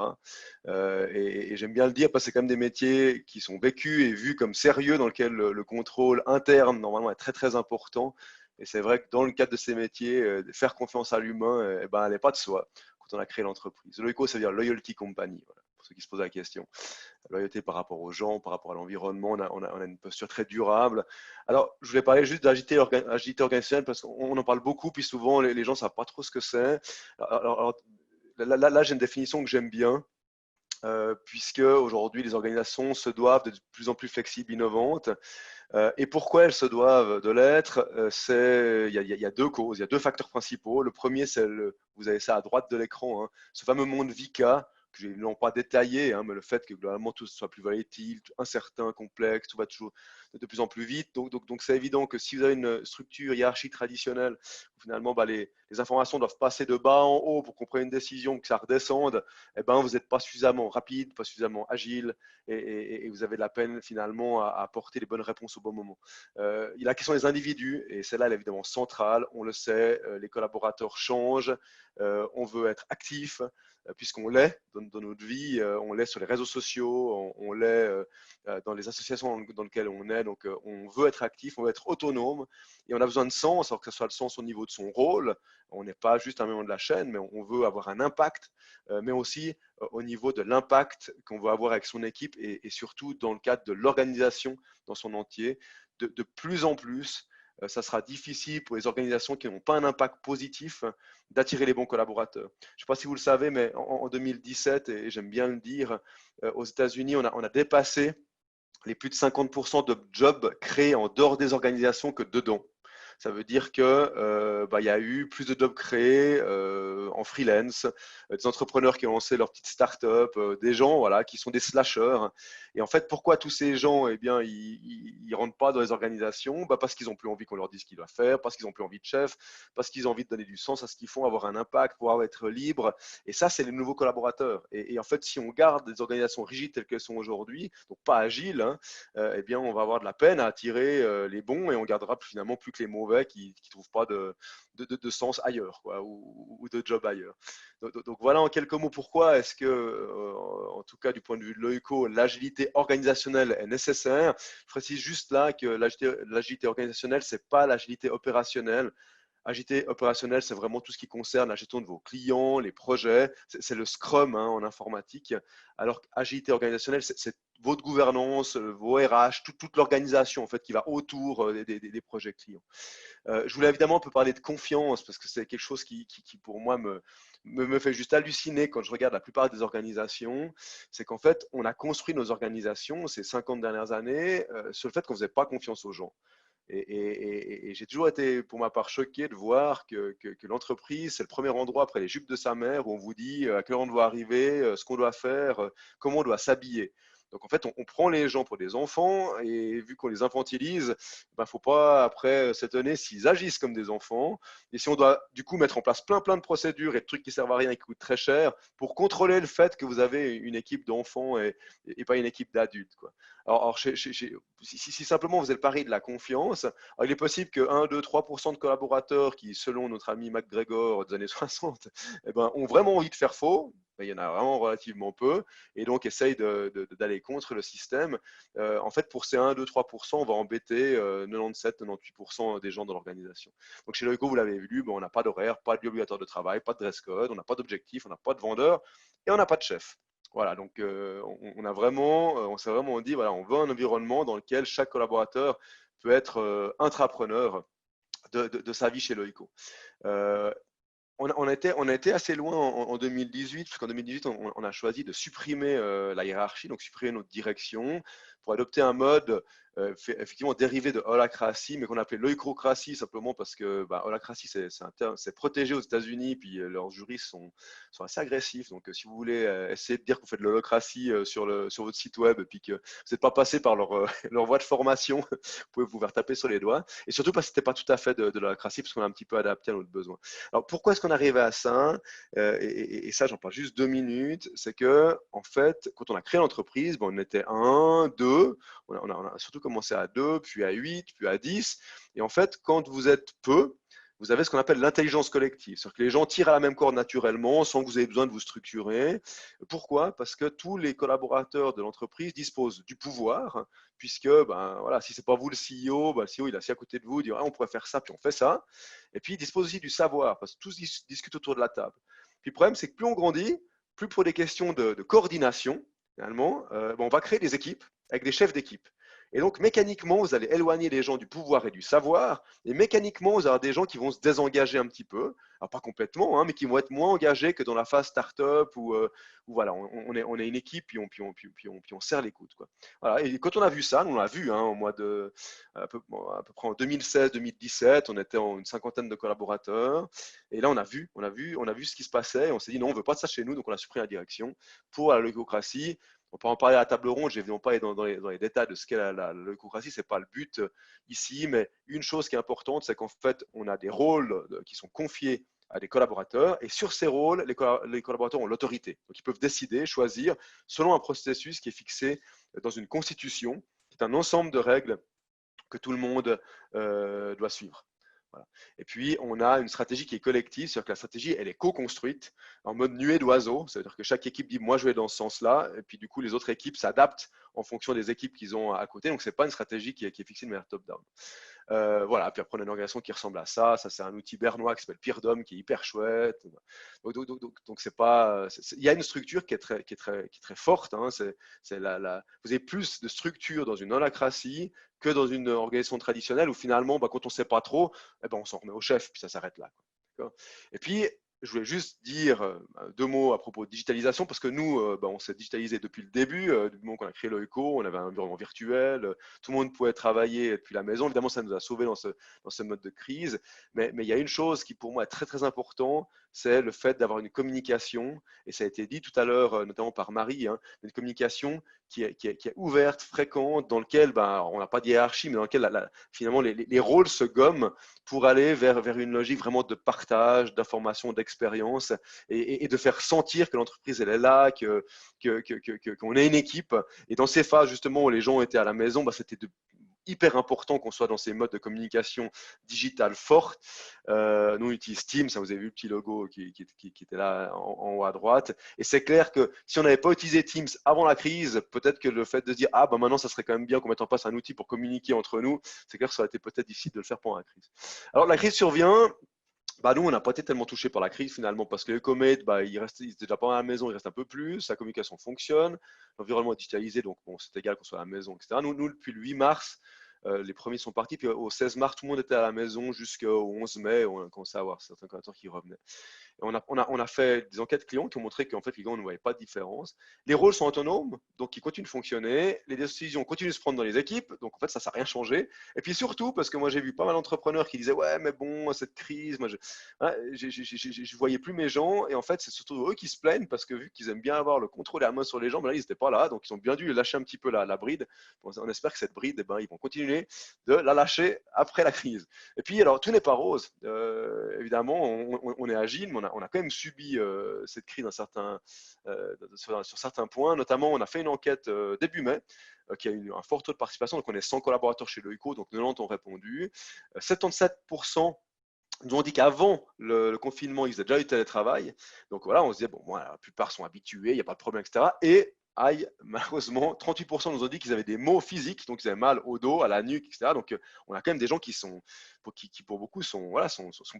Et j'aime bien le dire parce que c'est quand même des métiers qui sont vécus et vus comme sérieux, dans lesquels le contrôle interne, normalement, est très, très important. Et c'est vrai que dans le cadre de ces métiers, faire confiance à l'humain, elle n'est pas de soi quand on a créé l'entreprise. Loico, ça veut dire Loyalty Company, voilà, pour ceux qui se posent la question. La loyauté par rapport aux gens, par rapport à l'environnement, on a une posture très durable. Alors, je voulais parler juste d'agilité organisationnelle parce qu'on en parle beaucoup, puis souvent les gens ne savent pas trop ce que c'est. Alors, là j'ai une définition que j'aime bien. Puisque aujourd'hui les organisations se doivent d'être de plus en plus flexibles, innovantes. Et pourquoi elles se doivent de l'être? Il y a deux causes, il y a deux facteurs principaux. Le premier, vous avez ça à droite de l'écran, hein, ce fameux monde VICA, que je n'ai pas détaillé, hein, mais le fait que globalement tout soit plus volatile, incertain, complexe, tout va toujours de plus en plus vite. Donc c'est évident que si vous avez une structure hiérarchique traditionnelle, où finalement les informations doivent passer de bas en haut pour qu'on prenne une décision, que ça redescende, eh ben, vous n'êtes pas suffisamment rapide, pas suffisamment agile, et vous avez de la peine finalement à apporter les bonnes réponses au bon moment. Il y a la question des individus, et celle-là elle est évidemment centrale, on le sait, les collaborateurs changent, on veut être actif, puisqu'on l'est dans notre vie, on l'est sur les réseaux sociaux, on l'est dans les associations dans lesquelles on est, donc on veut être actif, on veut être autonome, et on a besoin de sens, alors que ce soit le sens au niveau de son rôle, on n'est pas juste un membre de la chaîne, mais on veut avoir un impact, mais aussi au niveau de l'impact qu'on veut avoir avec son équipe, et surtout dans le cadre de l'organisation dans son entier. De plus en plus, ça sera difficile pour les organisations qui n'ont pas un impact positif d'attirer les bons collaborateurs. Je ne sais pas si vous le savez, mais en 2017, et j'aime bien le dire, aux États-Unis, on a dépassé les plus de 50% de jobs créés en dehors des organisations que dedans. Ça veut dire que il y a eu plus de jobs créés en freelance, des entrepreneurs qui ont lancé leur petite start-up, des gens voilà, qui sont des slashers. Et en fait, pourquoi tous ces gens, eh bien, ils rentrent pas dans les organisations? Parce qu'ils n'ont plus envie qu'on leur dise ce qu'ils doivent faire, parce qu'ils n'ont plus envie de chef, parce qu'ils ont envie de donner du sens à ce qu'ils font, avoir un impact, pouvoir être libre. Et ça, c'est les nouveaux collaborateurs. Et en fait, si on garde des organisations rigides telles qu'elles sont aujourd'hui, donc pas agiles, hein, eh bien, on va avoir de la peine à attirer les bons et on gardera finalement plus que les mauvais qui ne trouvent pas de sens ailleurs quoi, ou de job ailleurs. Donc, voilà en quelques mots pourquoi est-ce que, en tout cas du point de vue de l'OICO, l'agilité organisationnelle est nécessaire. Je précise juste là que l'agilité organisationnelle, ce n'est pas l'agilité opérationnelle. Agilité opérationnelle, c'est vraiment tout ce qui concerne la gestion de vos clients, les projets. C'est le Scrum hein, en informatique. Alors qu'agilité organisationnelle, c'est votre gouvernance, vos RH, toute l'organisation en fait qui va autour des projets clients. Je voulais évidemment un peu parler de confiance parce que c'est quelque chose qui pour moi me fait juste halluciner quand je regarde la plupart des organisations. C'est qu'en fait, on a construit nos organisations ces 50 dernières années sur le fait qu'on ne faisait pas confiance aux gens. Et j'ai toujours été, pour ma part, choqué de voir que l'entreprise, c'est le premier endroit après les jupes de sa mère où on vous dit à quelle heure on doit arriver, ce qu'on doit faire, comment on doit s'habiller. Donc en fait, on prend les gens pour des enfants et vu qu'on les infantilise, il ne faut pas après s'étonner s'ils agissent comme des enfants. Et si on doit du coup mettre en place plein de procédures et de trucs qui servent à rien et qui coûtent très cher pour contrôler le fait que vous avez une équipe d'enfants et pas une équipe d'adultes, quoi. Alors si simplement vous faisait le pari de la confiance, alors il est possible que 1, 2, 3% de collaborateurs qui, selon notre ami McGregor des années 60, eh ben, ont vraiment envie de faire faux. Il y en a vraiment relativement peu et donc essayent d'aller contre le système. En fait, pour ces 1, 2, 3%, on va embêter 97, 98% des gens dans l'organisation. Donc chez Loico, vous l'avez vu, on n'a pas d'horaire, pas d'obligatoire de travail, pas de dress code, on n'a pas d'objectif, on n'a pas de vendeur et on n'a pas de chef. Voilà, donc on s'est vraiment dit, voilà, on veut un environnement dans lequel chaque collaborateur peut être intrapreneur de sa vie chez Loico. On a été assez loin en 2018, parce qu'en 2018, on a choisi de supprimer la hiérarchie, donc supprimer notre direction, pour adopter un mode effectivement dérivé de holacratie, mais qu'on appelait l'oïcrocratie, simplement parce que holacratie, c'est protégé aux États-Unis, puis leurs juristes sont assez agressifs. Donc, si vous voulez essayer de dire que vous faites de l'holacratie sur votre site web, puis que vous n'êtes pas passé par leur voie de formation, vous pouvez vous faire taper sur les doigts. Et surtout parce que ce n'était pas tout à fait de l'holacratie, parce qu'on a un petit peu adapté à notre besoin. Alors, pourquoi est-ce qu'on arrivait à ça et ça, j'en parle juste 2 minutes. C'est que, en fait, quand on a créé l'entreprise, on était 1, 2, on a surtout commencé à 2, puis à 8, puis à 10. Et en fait, quand vous êtes peu, vous avez ce qu'on appelle l'intelligence collective. C'est-à-dire que les gens tirent à la même corde naturellement sans que vous ayez besoin de vous structurer. Pourquoi? Parce que tous les collaborateurs de l'entreprise disposent du pouvoir, puisque voilà, si ce n'est pas vous le CEO, le CEO il est assis à côté de vous, il dit on pourrait faire ça, puis on fait ça. Et puis il dispose aussi du savoir, parce que tous discutent autour de la table. Puis le problème, c'est que plus on grandit, plus pour des questions de coordination, finalement, on va créer des équipes avec des chefs d'équipe. Et donc, mécaniquement, vous allez éloigner les gens du pouvoir et du savoir. Et mécaniquement, vous aurez des gens qui vont se désengager un petit peu. Alors, pas complètement, hein, mais qui vont être moins engagés que dans la phase start-up où voilà, on est une équipe, puis on serre les coudes, quoi. Voilà. Et quand on a vu ça, on l'a vu au mois de, à peu près en 2016-2017, on était une cinquantaine de collaborateurs. Et là, on a vu ce qui se passait. Et on s'est dit, non, on ne veut pas de ça chez nous. Donc, on a supprimé la direction pour la logocratie. On peut en parler à la table ronde, je ne vais évidemment pas aller dans les détails de ce qu'est la leucocratie, ce n'est pas le but ici, mais une chose qui est importante, c'est qu'en fait, on a des rôles qui sont confiés à des collaborateurs, et sur ces rôles, les collaborateurs ont l'autorité. Donc, ils peuvent décider, choisir, selon un processus qui est fixé dans une constitution, qui est un ensemble de règles que tout le monde doit suivre. Voilà. Et puis, on a une stratégie qui est collective, c'est-à-dire que la stratégie, elle est co-construite en mode nuée d'oiseaux, c'est-à-dire que chaque équipe dit « moi, je vais dans ce sens-là », et puis du coup, les autres équipes s'adaptent en fonction des équipes qu'ils ont à côté, donc ce n'est pas une stratégie qui est fixée de manière top-down. Voilà, puis après, on a une organisation qui ressemble à ça. Ça, c'est un outil bernois qui s'appelle Peerdom, qui est hyper chouette. Donc c'est pas, il y a une structure qui est très forte. Hein. Vous avez plus de structure dans une holacratie que dans une organisation traditionnelle où finalement, quand on ne sait pas trop, on s'en remet au chef, puis ça s'arrête là. Quoi. Et puis, je voulais juste dire 2 mots à propos de digitalisation, parce que nous, on s'est digitalisé depuis le début, du moment qu'on a créé l'OECO, on avait un environnement virtuel, tout le monde pouvait travailler depuis la maison. Évidemment, ça nous a sauvés dans ce mode de crise. Mais il y a une chose qui, pour moi, est très, très important, c'est le fait d'avoir une communication, et ça a été dit tout à l'heure, notamment par Marie, hein, une communication qui est ouverte, fréquente, dans laquelle on n'a pas de hiérarchie, mais dans laquelle finalement les rôles se gomment pour aller vers une logique vraiment de partage, d'information, d'expérience, et de faire sentir que l'entreprise elle est là, qu'on est une équipe. Et dans ces phases justement où les gens étaient à la maison, c'était hyper important qu'on soit dans ces modes de communication digitale fortes. Nous, on utilise Teams, ça, vous avez vu le petit logo qui était là en haut à droite. Et c'est clair que si on n'avait pas utilisé Teams avant la crise, peut-être que le fait de se dire maintenant, ça serait quand même bien qu'on mette en place un outil pour communiquer entre nous, c'est clair que ça aurait été peut-être difficile de le faire pendant la crise. Alors, la crise survient. Nous, on n'a pas été tellement touché par la crise finalement parce que le Comet, il était déjà pas à la maison, il reste un peu plus, sa communication fonctionne, l'environnement est digitalisé, donc c'est égal qu'on soit à la maison, etc. Nous, depuis le 8 mars, les premiers sont partis, puis au 16 mars, tout le monde était à la maison jusqu'au 11 mai, on a commencé à avoir certains collaborateurs qui revenaient. On a fait des enquêtes clients qui ont montré qu'en fait, les clients ne voyaient pas de différence. Les rôles sont autonomes, donc ils continuent de fonctionner. Les décisions continuent de se prendre dans les équipes, donc en fait, ça n'a rien changé. Et puis surtout, parce que moi, j'ai vu pas mal d'entrepreneurs qui disaient « Ouais, mais bon, cette crise, moi, je voyais plus mes gens. » Et en fait, c'est surtout eux qui se plaignent parce que vu qu'ils aiment bien avoir le contrôle et la main sur les gens, là, ils n'étaient pas là, donc ils ont bien dû lâcher un petit peu la bride. On espère que cette bride, ils vont continuer de la lâcher après la crise. Et puis, alors, tout n'est pas rose. Évidemment, on est agile, mais on a quand même subi cette crise sur certains points. Notamment, on a fait une enquête début mai qui a eu un fort taux de participation. Donc, on est 100 collaborateurs chez l'OECO, donc 90 ont répondu. 77% nous ont dit qu'avant le confinement, ils avaient déjà eu télétravail. Donc voilà, on se disait, la plupart sont habitués, il n'y a pas de problème, etc. Et malheureusement, 38% nous ont dit qu'ils avaient des maux physiques, donc ils avaient mal au dos, à la nuque, etc. Donc on a quand même des gens qui pour beaucoup sont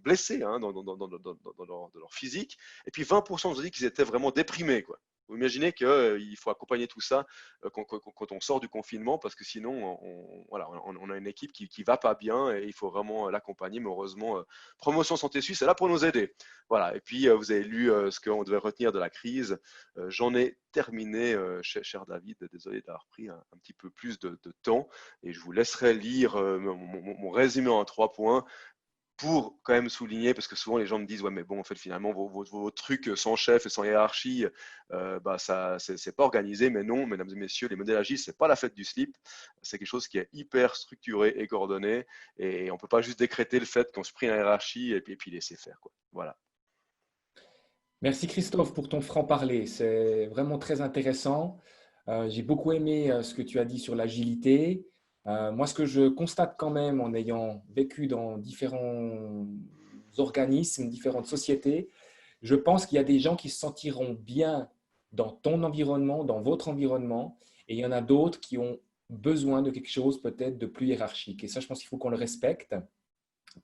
blessés hein, dans leur physique. Et puis 20% nous ont dit qu'ils étaient vraiment déprimés, quoi. Vous imaginez qu'il faut accompagner tout ça quand on sort du confinement, parce que sinon, on a une équipe qui ne va pas bien et il faut vraiment l'accompagner. Mais heureusement, Promotion Santé Suisse est là pour nous aider. Voilà. Et puis, vous avez lu ce qu'on devait retenir de la crise. J'en ai terminé, cher David. Désolé d'avoir pris un petit peu plus de temps. Et je vous laisserai lire mon résumé en 3 points. Pour quand même souligner, parce que souvent les gens me disent ouais mais bon en fait finalement vos trucs sans chef et sans hiérarchie, ça c'est pas organisé. Mais non, mesdames et messieurs, les modèles agiles c'est pas la fête du slip, c'est quelque chose qui est hyper structuré et coordonné, et on peut pas juste décréter le fait qu'on se prie la hiérarchie et puis laisser faire quoi. Voilà. Merci Christophe pour ton franc-parler, c'est vraiment très intéressant. J'ai beaucoup aimé ce que tu as dit sur l'agilité. Moi, ce que je constate quand même en ayant vécu dans différents organismes, différentes sociétés, je pense qu'il y a des gens qui se sentiront bien dans ton environnement, dans votre environnement, et il y en a d'autres qui ont besoin de quelque chose peut-être de plus hiérarchique. Et ça, je pense qu'il faut qu'on le respecte.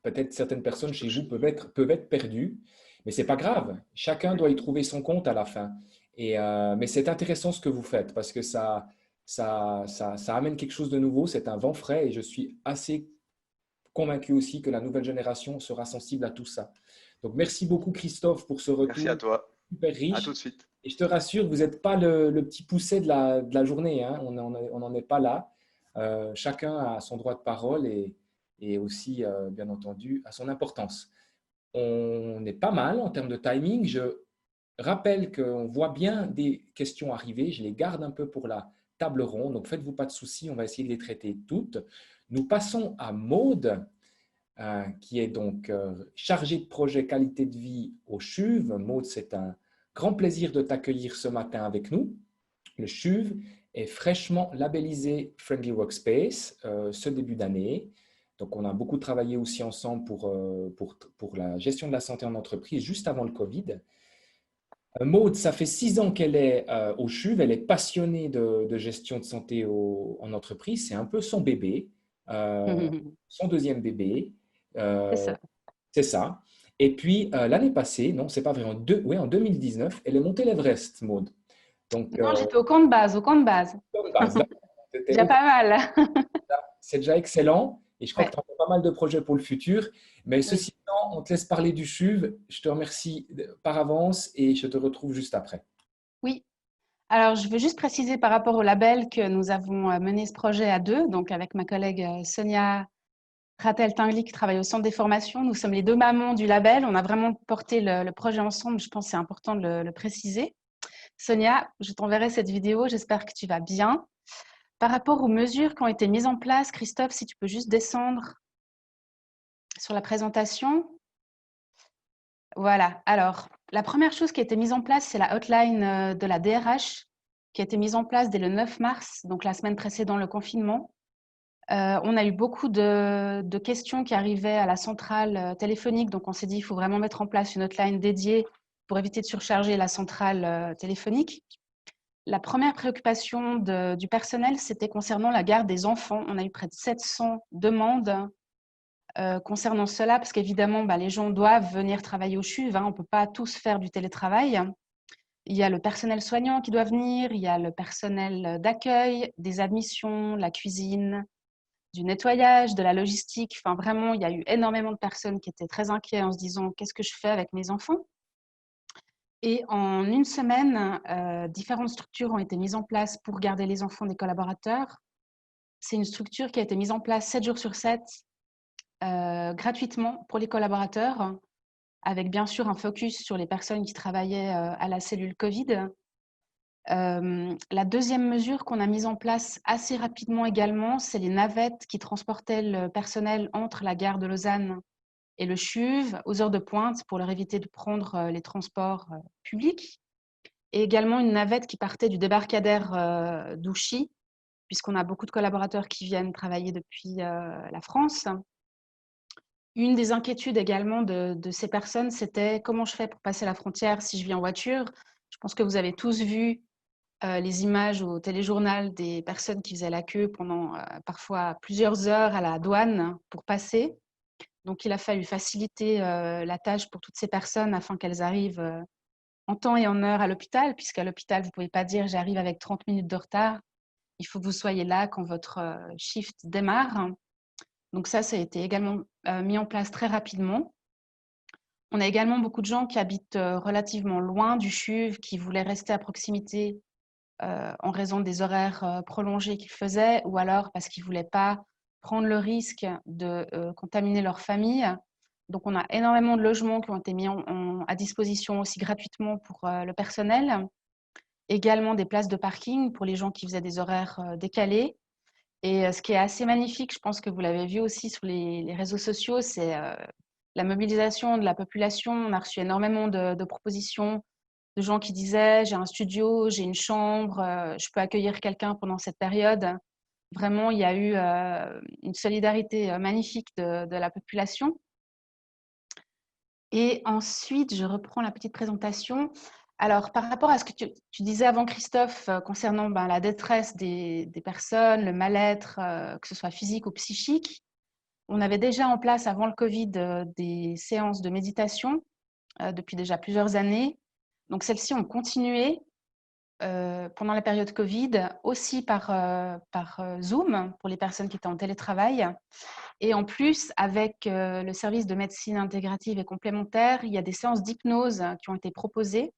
Peut-être certaines personnes chez vous peuvent être perdues, mais ce n'est pas grave. Chacun doit y trouver son compte à la fin. Mais c'est intéressant ce que vous faites parce que ça amène quelque chose de nouveau. C'est un vent frais et je suis assez convaincu aussi que la nouvelle génération sera sensible à tout ça. Donc, merci beaucoup Christophe pour ce retour. Merci à toi. Super riche. À tout de suite. Et je te rassure, vous n'êtes pas le petit pousset de la journée. Hein. On n'en est pas là. Chacun a son droit de parole et aussi, bien entendu, à son importance. On est pas mal en termes de timing. Je rappelle qu'on voit bien des questions arriver. Je les garde un peu pour la table ronde. Donc, faites-vous pas de soucis. On va essayer de les traiter toutes. Nous passons à Maude, qui est donc chargée de projet qualité de vie au CHUV. Maude, c'est un grand plaisir de t'accueillir ce matin avec nous. Le CHUV est fraîchement labellisé Friendly Workspace ce début d'année. Donc, on a beaucoup travaillé aussi ensemble pour la gestion de la santé en entreprise juste avant le Covid. Maude, ça fait 6 ans qu'elle est au CHUV. Elle est passionnée de gestion de santé en entreprise. C'est un peu son bébé. son deuxième bébé. C'est Euh, ça. c'est ça. Et puis, l'année passée, non, c'est pas vrai, en 2019, elle est montée l'Everest, Maud. Donc, Non, j'étais au camp de base, au camp de base. comme base, là, c'était Déjà pas mal. c'est déjà excellent. Et je crois que Ouais, tu as pas mal de projets pour le futur. Mais oui. ceci étant, on te laisse parler du CHUV. Je te remercie par avance et je te retrouve juste après. Oui. Alors, je veux juste préciser par rapport au label que nous avons mené ce projet à deux, donc avec ma collègue Sonia Ratel-Tingli qui travaille au Centre des formations. Nous sommes les deux mamans du label. On a vraiment porté le projet ensemble. Je pense que c'est important de le préciser. Sonia, je t'enverrai cette vidéo. J'espère que tu vas bien. Par rapport aux mesures qui ont été mises en place, Christophe, si tu peux juste descendre sur la présentation. Voilà. Alors, la première chose qui a été mise en place, c'est la hotline de la DRH qui a été mise en place dès le 9 mars, donc la semaine précédant le confinement. On a eu beaucoup de questions qui arrivaient à la centrale téléphonique, donc on s'est dit qu'il faut vraiment mettre en place une hotline dédiée pour éviter de surcharger la centrale téléphonique. La première préoccupation du personnel, c'était concernant la garde des enfants. On a eu près de 700 demandes concernant cela, parce qu'évidemment, les gens doivent venir travailler au CHUV. On ne peut pas tous faire du télétravail. Il y a le personnel soignant qui doit venir, il y a le personnel d'accueil, des admissions, la cuisine, du nettoyage, de la logistique. Enfin, vraiment, il y a eu énormément de personnes qui étaient très inquiètes en se disant « qu'est-ce que je fais avec mes enfants ?» Et en une semaine, différentes structures ont été mises en place pour garder les enfants des collaborateurs. C'est une structure qui a été mise en place 7 jours sur 7, gratuitement pour les collaborateurs, avec bien sûr un focus sur les personnes qui travaillaient à la cellule Covid. La deuxième mesure qu'on a mise en place assez rapidement également, c'est les navettes qui transportaient le personnel entre la gare de Lausanne et le CHUV aux heures de pointe pour leur éviter de prendre les transports publics. Et également une navette qui partait du débarcadère d'Ouchy, puisqu'on a beaucoup de collaborateurs qui viennent travailler depuis la France. Une des inquiétudes également de ces personnes, c'était comment je fais pour passer la frontière si je viens en voiture. Je pense que vous avez tous vu les images au téléjournal des personnes qui faisaient la queue pendant parfois plusieurs heures à la douane pour passer. Donc, il a fallu faciliter la tâche pour toutes ces personnes afin qu'elles arrivent en temps et en heure à l'hôpital, puisqu'à l'hôpital, vous ne pouvez pas dire « j'arrive avec 30 minutes de retard ». Il faut que vous soyez là quand votre shift démarre. Donc ça a été également mis en place très rapidement. On a également beaucoup de gens qui habitent relativement loin du CHUV, qui voulaient rester à proximité en raison des horaires prolongés qu'ils faisaient, ou alors parce qu'ils ne voulaient pas prendre le risque de contaminer leur famille. Donc, on a énormément de logements qui ont été mis à disposition aussi gratuitement pour le personnel. Également des places de parking pour les gens qui faisaient des horaires décalés. Et ce qui est assez magnifique, je pense que vous l'avez vu aussi sur les réseaux sociaux, c'est la mobilisation de la population. On a reçu énormément de propositions de gens qui disaient « j'ai un studio, j'ai une chambre, je peux accueillir quelqu'un pendant cette période ». Vraiment, il y a eu une solidarité magnifique de la population. Et ensuite, je reprends la petite présentation. Alors, par rapport à ce que tu disais avant, Christophe, concernant la détresse des personnes, le mal-être, que ce soit physique ou psychique, on avait déjà en place avant le Covid des séances de méditation depuis déjà plusieurs années. Donc, celles-ci ont continué pendant la période Covid, aussi par Zoom pour les personnes qui étaient en télétravail. Et en plus, avec le service de médecine intégrative et complémentaire, il y a des séances d'hypnose qui ont été proposées,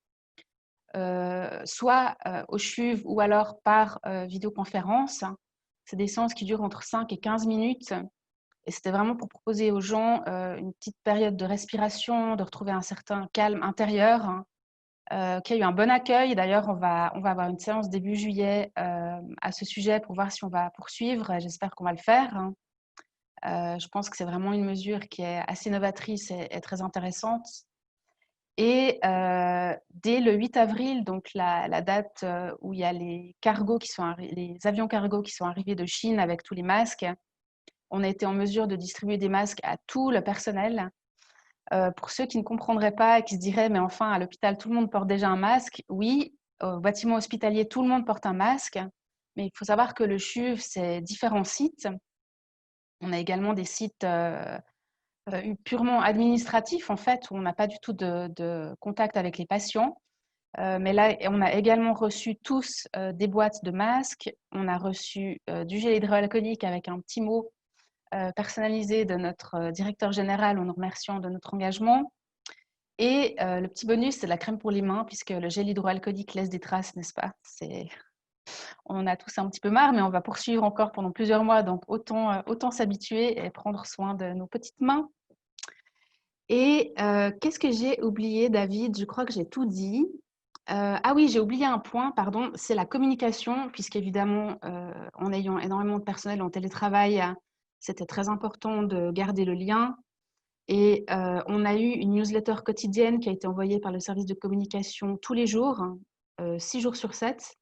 soit au CHUV ou alors par vidéoconférence. C'est des séances qui durent entre 5 et 15 minutes. Et c'était vraiment pour proposer aux gens une petite période de respiration, de retrouver un certain calme intérieur, qui a eu un bon accueil. D'ailleurs, on va avoir une séance début juillet à ce sujet pour voir si on va poursuivre. J'espère qu'on va le faire. Je pense que c'est vraiment une mesure qui est assez novatrice et très intéressante. Et dès le 8 avril, donc la date où il y a les avions cargo qui sont arrivés de Chine avec tous les masques, on a été en mesure de distribuer des masques à tout le personnel. Pour ceux qui ne comprendraient pas et qui se diraient « mais enfin, à l'hôpital, tout le monde porte déjà un masque ». Oui, au bâtiment hospitalier, tout le monde porte un masque, mais il faut savoir que le CHUV, c'est différents sites. On a également des sites purement administratifs, en fait, où on n'a pas du tout de contact avec les patients. Mais là, on a également reçu tous des boîtes de masques. On a reçu du gel hydroalcoolique avec un petit mot personnalisé de notre directeur général en nous remerciant de notre engagement. Et le petit bonus, c'est de la crème pour les mains, puisque le gel hydroalcoolique laisse des traces, n'est-ce pas? On a tous un petit peu marre, mais on va poursuivre encore pendant plusieurs mois, donc autant s'habituer et prendre soin de nos petites mains. Et qu'est-ce que j'ai oublié, David? Je crois que j'ai tout dit. Ah oui, j'ai oublié un point, pardon, c'est la communication, puisqu'évidemment, en ayant énormément de personnel en télétravail, c'était très important de garder le lien. Et on a eu une newsletter quotidienne qui a été envoyée par le service de communication tous les jours, 6 jours sur 7,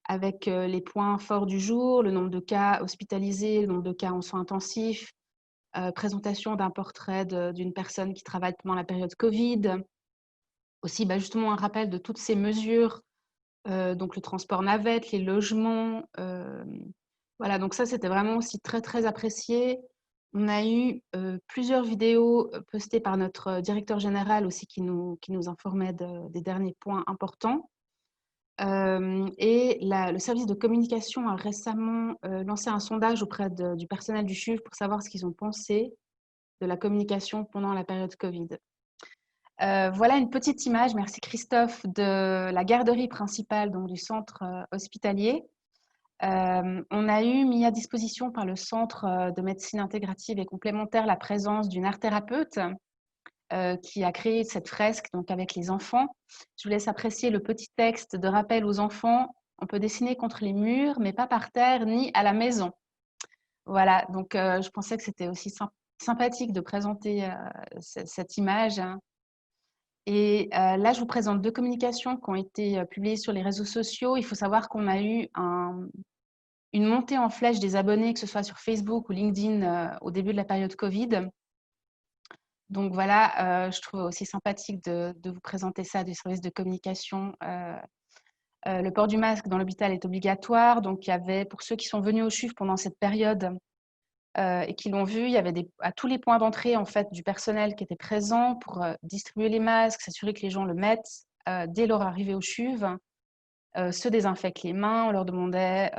avec les points forts du jour, le nombre de cas hospitalisés, le nombre de cas en soins intensifs, présentation d'un portrait d'une personne qui travaille pendant la période Covid. Aussi, justement, un rappel de toutes ces mesures, donc le transport navette, les logements. Voilà, donc ça, c'était vraiment aussi très, très apprécié. On a eu plusieurs vidéos postées par notre directeur général aussi qui nous informait des derniers points importants. Et le service de communication a récemment lancé un sondage auprès du personnel du CHUV pour savoir ce qu'ils ont pensé de la communication pendant la période Covid. Voilà une petite image, merci Christophe, de la garderie principale donc du centre hospitalier. On a mis à disposition par le centre de médecine intégrative et complémentaire la présence d'une art-thérapeute qui a créé cette fresque donc avec les enfants. Je vous laisse apprécier le petit texte de rappel aux enfants. On peut dessiner contre les murs, mais pas par terre ni à la maison. Voilà, donc je pensais que c'était aussi sympathique de présenter cette image. Et là, je vous présente 2 communications qui ont été publiées sur les réseaux sociaux. Il faut savoir qu'on a eu une montée en flèche des abonnés, que ce soit sur Facebook ou LinkedIn au début de la période Covid. Donc voilà, je trouve aussi sympathique de vous présenter ça du service de communication. Le port du masque dans l'hôpital est obligatoire. Donc il y avait, pour ceux qui sont venus au CHUV pendant cette période et qui l'ont vu, il y avait à tous les points d'entrée en fait, du personnel qui était présent pour distribuer les masques, s'assurer que les gens le mettent dès leur arrivée au CHUV, se désinfectent les mains. On leur demandait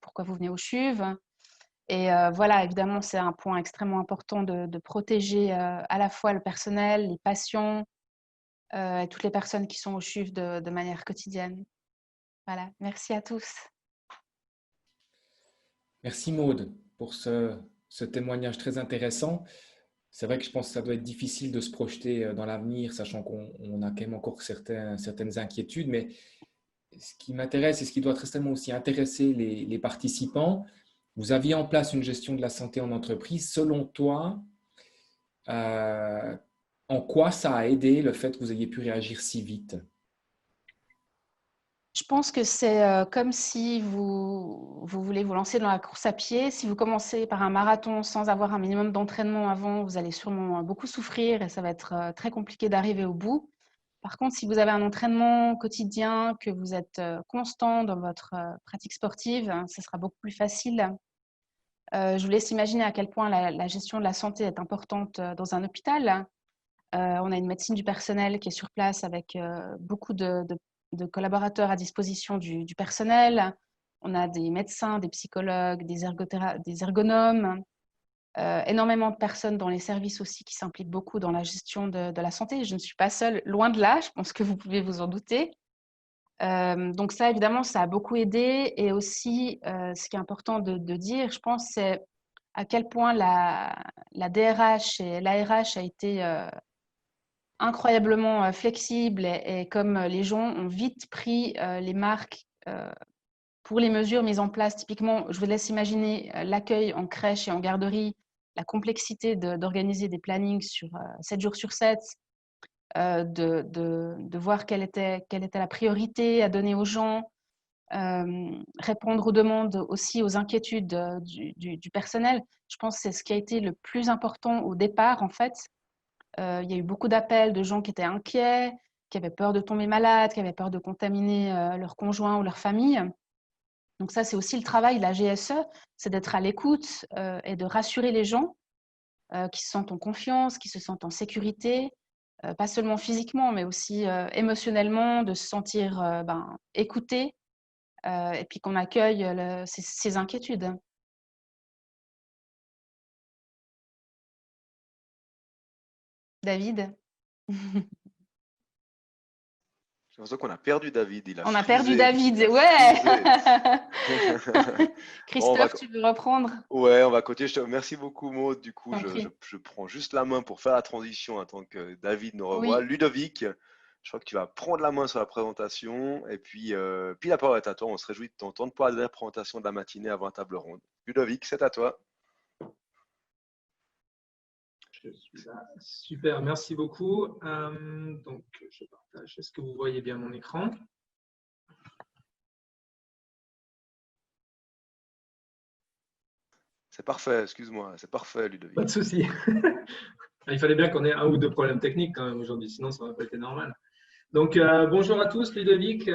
pourquoi vous venez au CHUV? Et voilà, évidemment, c'est un point extrêmement important de protéger à la fois le personnel, les patients et toutes les personnes qui sont au CHUV de manière quotidienne. Voilà, merci à tous. Merci Maude pour ce témoignage très intéressant. C'est vrai que je pense que ça doit être difficile de se projeter dans l'avenir, sachant qu'on a quand même encore certaines inquiétudes. Mais ce qui m'intéresse et ce qui doit très certainement aussi intéresser les participants, vous aviez en place une gestion de la santé en entreprise. Selon toi, en quoi ça a aidé le fait que vous ayez pu réagir si vite? Je pense que c'est comme si vous voulez vous lancer dans la course à pied. Si vous commencez par un marathon sans avoir un minimum d'entraînement avant, vous allez sûrement beaucoup souffrir et ça va être très compliqué d'arriver au bout. Par contre, si vous avez un entraînement quotidien, que vous êtes constant dans votre pratique sportive, ce sera beaucoup plus facile. Je vous laisse imaginer à quel point la gestion de la santé est importante dans un hôpital. On a une médecine du personnel qui est sur place avec beaucoup de collaborateurs à disposition du personnel. On a des médecins, des psychologues, des ergonomes, énormément de personnes dans les services aussi qui s'impliquent beaucoup dans la gestion de la santé. Je ne suis pas seule, loin de là, je pense que vous pouvez vous en douter. Donc ça, évidemment, ça a beaucoup aidé. Et aussi, ce qui est important de dire, je pense, c'est à quel point la DRH et l'ARH a été incroyablement flexible et comme les gens ont vite pris les marques pour les mesures mises en place. Typiquement, je vous laisse imaginer l'accueil en crèche et en garderie, la complexité d'organiser des plannings sur 7 jours sur 7, de voir quelle était la priorité à donner aux gens, répondre aux demandes, aussi aux inquiétudes du personnel. Je pense que c'est ce qui a été le plus important au départ, en fait. Il y a eu beaucoup d'appels de gens qui étaient inquiets, qui avaient peur de tomber malades, qui avaient peur de contaminer leur conjoint ou leur famille. Donc ça, c'est aussi le travail de la GSE, c'est d'être à l'écoute et de rassurer les gens qui se sentent en confiance, qui se sentent en sécurité, pas seulement physiquement, mais aussi émotionnellement, de se sentir écouté et puis qu'on accueille ces inquiétudes. David? J'ai l'impression qu'on a perdu David. On a perdu David, ouais. Christophe, tu veux reprendre? Ouais, on va continuer. Merci beaucoup, Maud. Du coup, Compris. je prends juste la main pour faire la transition en tant que David nous revoit. Oui. Ludovic, je crois que tu vas prendre la main sur la présentation. Et puis la parole est à toi. On se réjouit de t'entendre pour la dernière présentation de la matinée avant la table ronde. Ludovic, c'est à toi. Je suis là. Super, merci beaucoup. Donc, je partage. Est-ce que vous voyez bien mon écran? C'est parfait, excuse-moi. C'est parfait, Ludovic. Pas de souci. Il fallait bien qu'on ait un ou deux problèmes techniques quand même aujourd'hui, sinon ça n'aurait pas été normal. Donc, bonjour à tous, Ludovic.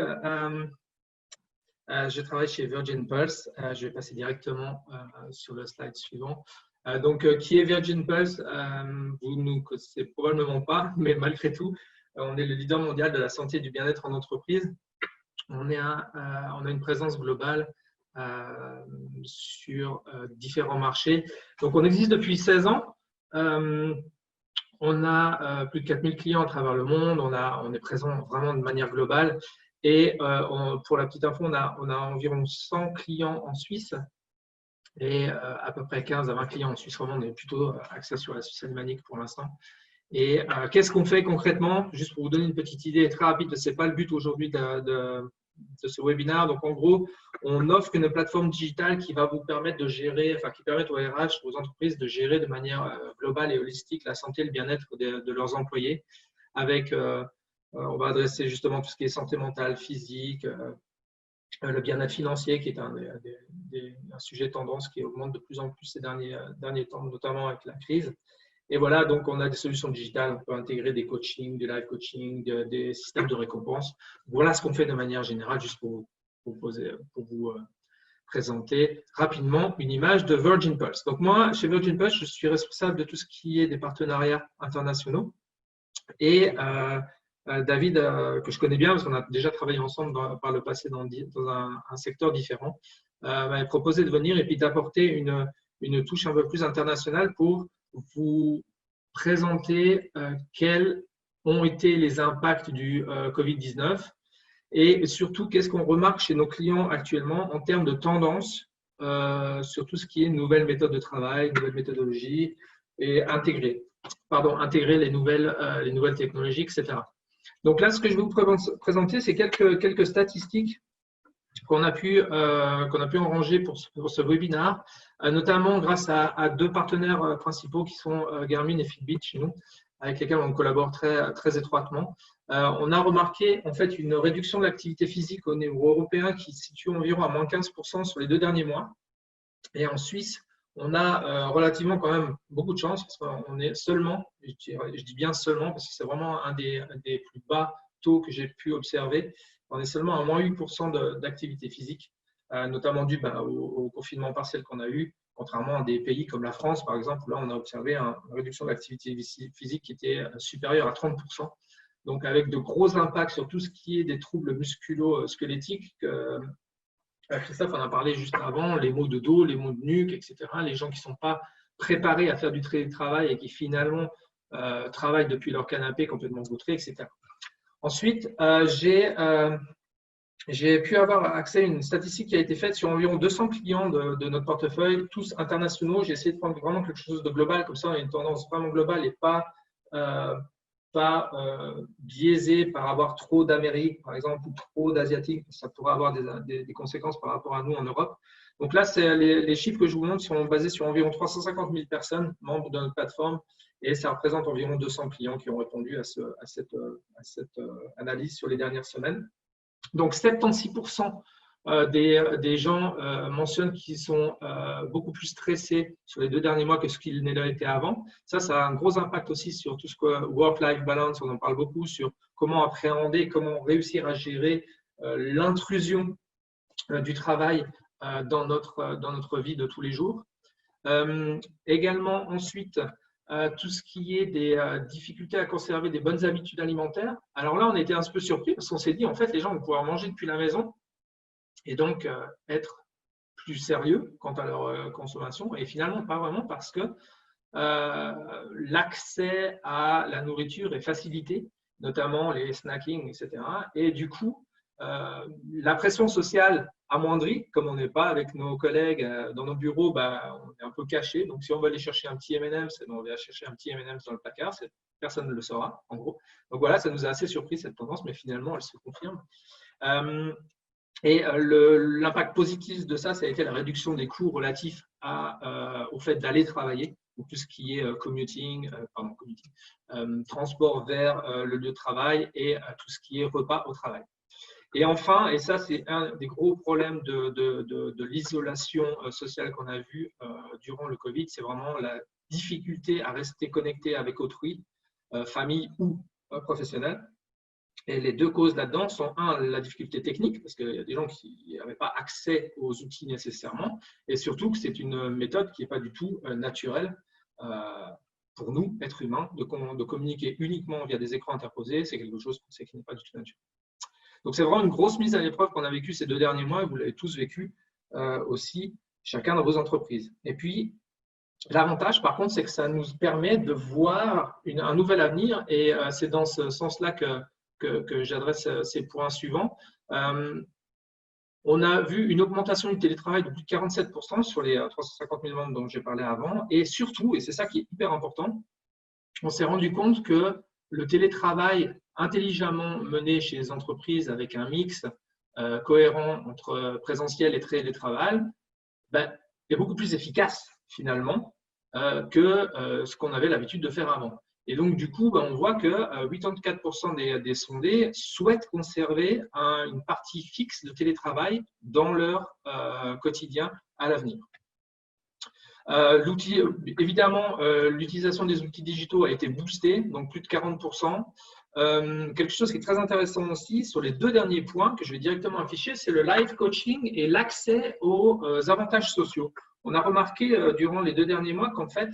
Je travaille chez Virgin Pulse. Je vais passer directement sur le slide suivant. Donc, qui est Virgin Pulse? Vous ne nous connaissez probablement pas, mais malgré tout, on est le leader mondial de la santé et du bien-être en entreprise. On a une présence globale sur différents marchés. Donc, on existe depuis 16 ans. On a plus de 4000 clients à travers le monde. On est présent vraiment de manière globale. Et pour la petite info, on a environ 100 clients en Suisse et à peu près 15 à 20 clients en Suisse romande. On est plutôt axé sur la Suisse alémanique pour l'instant. Et qu'est-ce qu'on fait concrètement? Juste pour vous donner une petite idée très rapide, ce n'est pas le but aujourd'hui de ce webinaire. Donc, en gros, on offre une plateforme digitale qui va vous permettre de gérer, qui permet aux RH, aux entreprises de gérer de manière globale et holistique la santé et le bien-être de leurs employés. Avec, on va adresser justement tout ce qui est santé mentale, physique, le bien-être financier qui est un sujet tendance qui augmente de plus en plus ces derniers temps, notamment avec la crise. Et voilà, donc on a des solutions digitales, on peut intégrer des coachings, des live coaching, des systèmes de récompense. Voilà ce qu'on fait de manière générale, juste pour vous présenter rapidement une image de Virgin Pulse. Donc moi, chez Virgin Pulse, je suis responsable de tout ce qui est des partenariats internationaux. Et David, que je connais bien parce qu'on a déjà travaillé ensemble par le passé dans un secteur différent, m'avait proposé de venir et puis d'apporter une touche un peu plus internationale pour vous présenter quels ont été les impacts du Covid-19 et surtout qu'est-ce qu'on remarque chez nos clients actuellement en termes de tendance sur tout ce qui est nouvelles méthodes de travail, nouvelles méthodologies et intégrer les nouvelles technologies, etc. Donc là, ce que je vais vous présenter, c'est quelques statistiques qu'on a pu enranger pour ce webinaire, notamment grâce à deux partenaires principaux qui sont Garmin et Fitbit chez nous, avec lesquels on collabore très, très étroitement. On a remarqué en fait une réduction de l'activité physique au niveau européen qui se situe environ à moins 15% sur les 2 derniers mois. Et en Suisse, on a relativement quand même beaucoup de chance parce qu'on est seulement, je dis bien seulement parce que c'est vraiment un des plus bas taux que j'ai pu observer. On est seulement à moins 8% d'activité physique, notamment dû au confinement partiel qu'on a eu, contrairement à des pays comme la France, par exemple, où là, on a observé une réduction de l'activité physique qui était supérieure à 30%. Donc, avec de gros impacts sur tout ce qui est des troubles musculo-squelettiques. Christophe en a parlé juste avant, les maux de dos, les maux de nuque, etc. Les gens qui ne sont pas préparés à faire du télétravail et qui finalement travaillent depuis leur canapé complètement vautré, etc. Ensuite, j'ai pu avoir accès à une statistique qui a été faite sur environ 200 clients de notre portefeuille, tous internationaux. J'ai essayé de prendre vraiment quelque chose de global, comme ça on a une tendance vraiment globale et pas biaisée par avoir trop d'Amérique, par exemple, ou trop d'Asiatiques. Ça pourrait avoir des conséquences par rapport à nous en Europe. Donc là, les chiffres que je vous montre sont basés sur environ 350 000 personnes membres de notre plateforme et ça représente environ 200 clients qui ont répondu à cette analyse sur les dernières semaines. Donc, 76% des gens mentionnent qu'ils sont beaucoup plus stressés sur les 2 derniers mois que ce qu'ils n'étaient été avant. Ça a un gros impact aussi sur tout ce que work-life balance, on en parle beaucoup, sur comment appréhender, comment réussir à gérer l'intrusion du travail dans notre vie de tous les jours. Également, ensuite, tout ce qui est des difficultés à conserver des bonnes habitudes alimentaires. Alors là, on était un peu surpris parce qu'on s'est dit, en fait, les gens vont pouvoir manger depuis la maison et donc être plus sérieux quant à leur consommation. Et finalement, pas vraiment, parce que l'accès à la nourriture est facilité, notamment les snackings, etc. Et du coup, la pression sociale amoindrie, comme on n'est pas avec nos collègues dans nos bureaux, on est un peu caché. Donc, si on va aller chercher un petit M&M's, on va chercher un petit M&M's dans le placard, personne ne le saura, en gros. Donc voilà, ça nous a assez surpris cette tendance, mais finalement, elle se confirme. Et l'impact positif de ça, ça a été la réduction des coûts relatifs au fait d'aller travailler, donc tout ce qui est transport vers le lieu de travail et tout ce qui est repas au travail. Et enfin, et ça c'est un des gros problèmes de l'isolation sociale qu'on a vu durant le Covid, c'est vraiment la difficulté à rester connecté avec autrui, famille ou professionnel. Et les deux causes là-dedans sont, la difficulté technique, parce qu'il y a des gens qui n'avaient pas accès aux outils nécessairement, et surtout que c'est une méthode qui n'est pas du tout naturelle pour nous, êtres humains, de communiquer uniquement via des écrans interposés. C'est quelque chose qu'on sait qui n'est pas du tout naturel. Donc, c'est vraiment une grosse mise à l'épreuve qu'on a vécue ces 2 derniers mois, et vous l'avez tous vécu aussi, chacun dans vos entreprises. Et puis, l'avantage, par contre, c'est que ça nous permet de voir un nouvel avenir, et c'est dans ce sens-là que j'adresse ces points suivants. On a vu une augmentation du télétravail de plus de 47% sur les 350 000 membres dont j'ai parlé avant. Et surtout, et c'est ça qui est hyper important, on s'est rendu compte que le télétravail intelligemment mené chez les entreprises avec un mix cohérent entre présentiel et télétravail est beaucoup plus efficace finalement que ce qu'on avait l'habitude de faire avant. Et donc, du coup, on voit que 84% des sondés souhaitent conserver une partie fixe de télétravail dans leur quotidien à l'avenir. Évidemment, l'utilisation des outils digitaux a été boostée, donc plus de 40%. Quelque chose qui est très intéressant aussi, sur les 2 derniers points que je vais directement afficher, c'est le live coaching et l'accès aux avantages sociaux. On a remarqué durant les 2 derniers mois qu'en fait,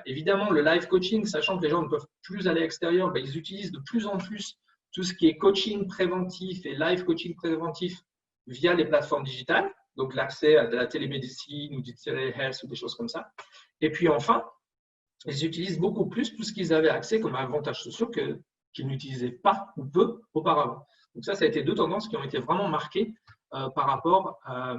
évidemment, le live coaching, sachant que les gens ne peuvent plus aller à l'extérieur, ils utilisent de plus en plus tout ce qui est coaching préventif et live coaching préventif via les plateformes digitales, donc l'accès à de la télémédecine ou du téléhealth ou des choses comme ça. Et puis enfin, ils utilisent beaucoup plus tout ce qu'ils avaient accès comme avantages sociaux qu'ils n'utilisaient pas ou peu auparavant. Donc ça a été 2 tendances qui ont été vraiment marquées par rapport à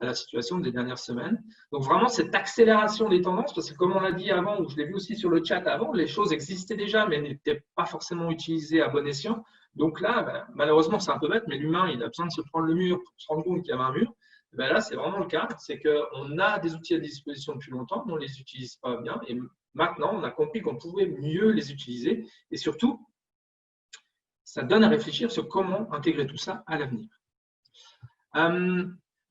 la situation des dernières semaines. Donc vraiment cette accélération des tendances, parce que comme on l'a dit avant, ou je l'ai vu aussi sur le chat avant, les choses existaient déjà mais n'étaient pas forcément utilisées à bon escient. Donc là, malheureusement c'est un peu bête, mais l'humain il a besoin de se prendre le mur pour se rendre compte qu'il y avait un mur. Là c'est vraiment le cas, c'est qu'on a des outils à disposition depuis longtemps, mais on ne les utilise pas bien, et maintenant on a compris qu'on pouvait mieux les utiliser, et surtout ça donne à réfléchir sur comment intégrer tout ça à l'avenir.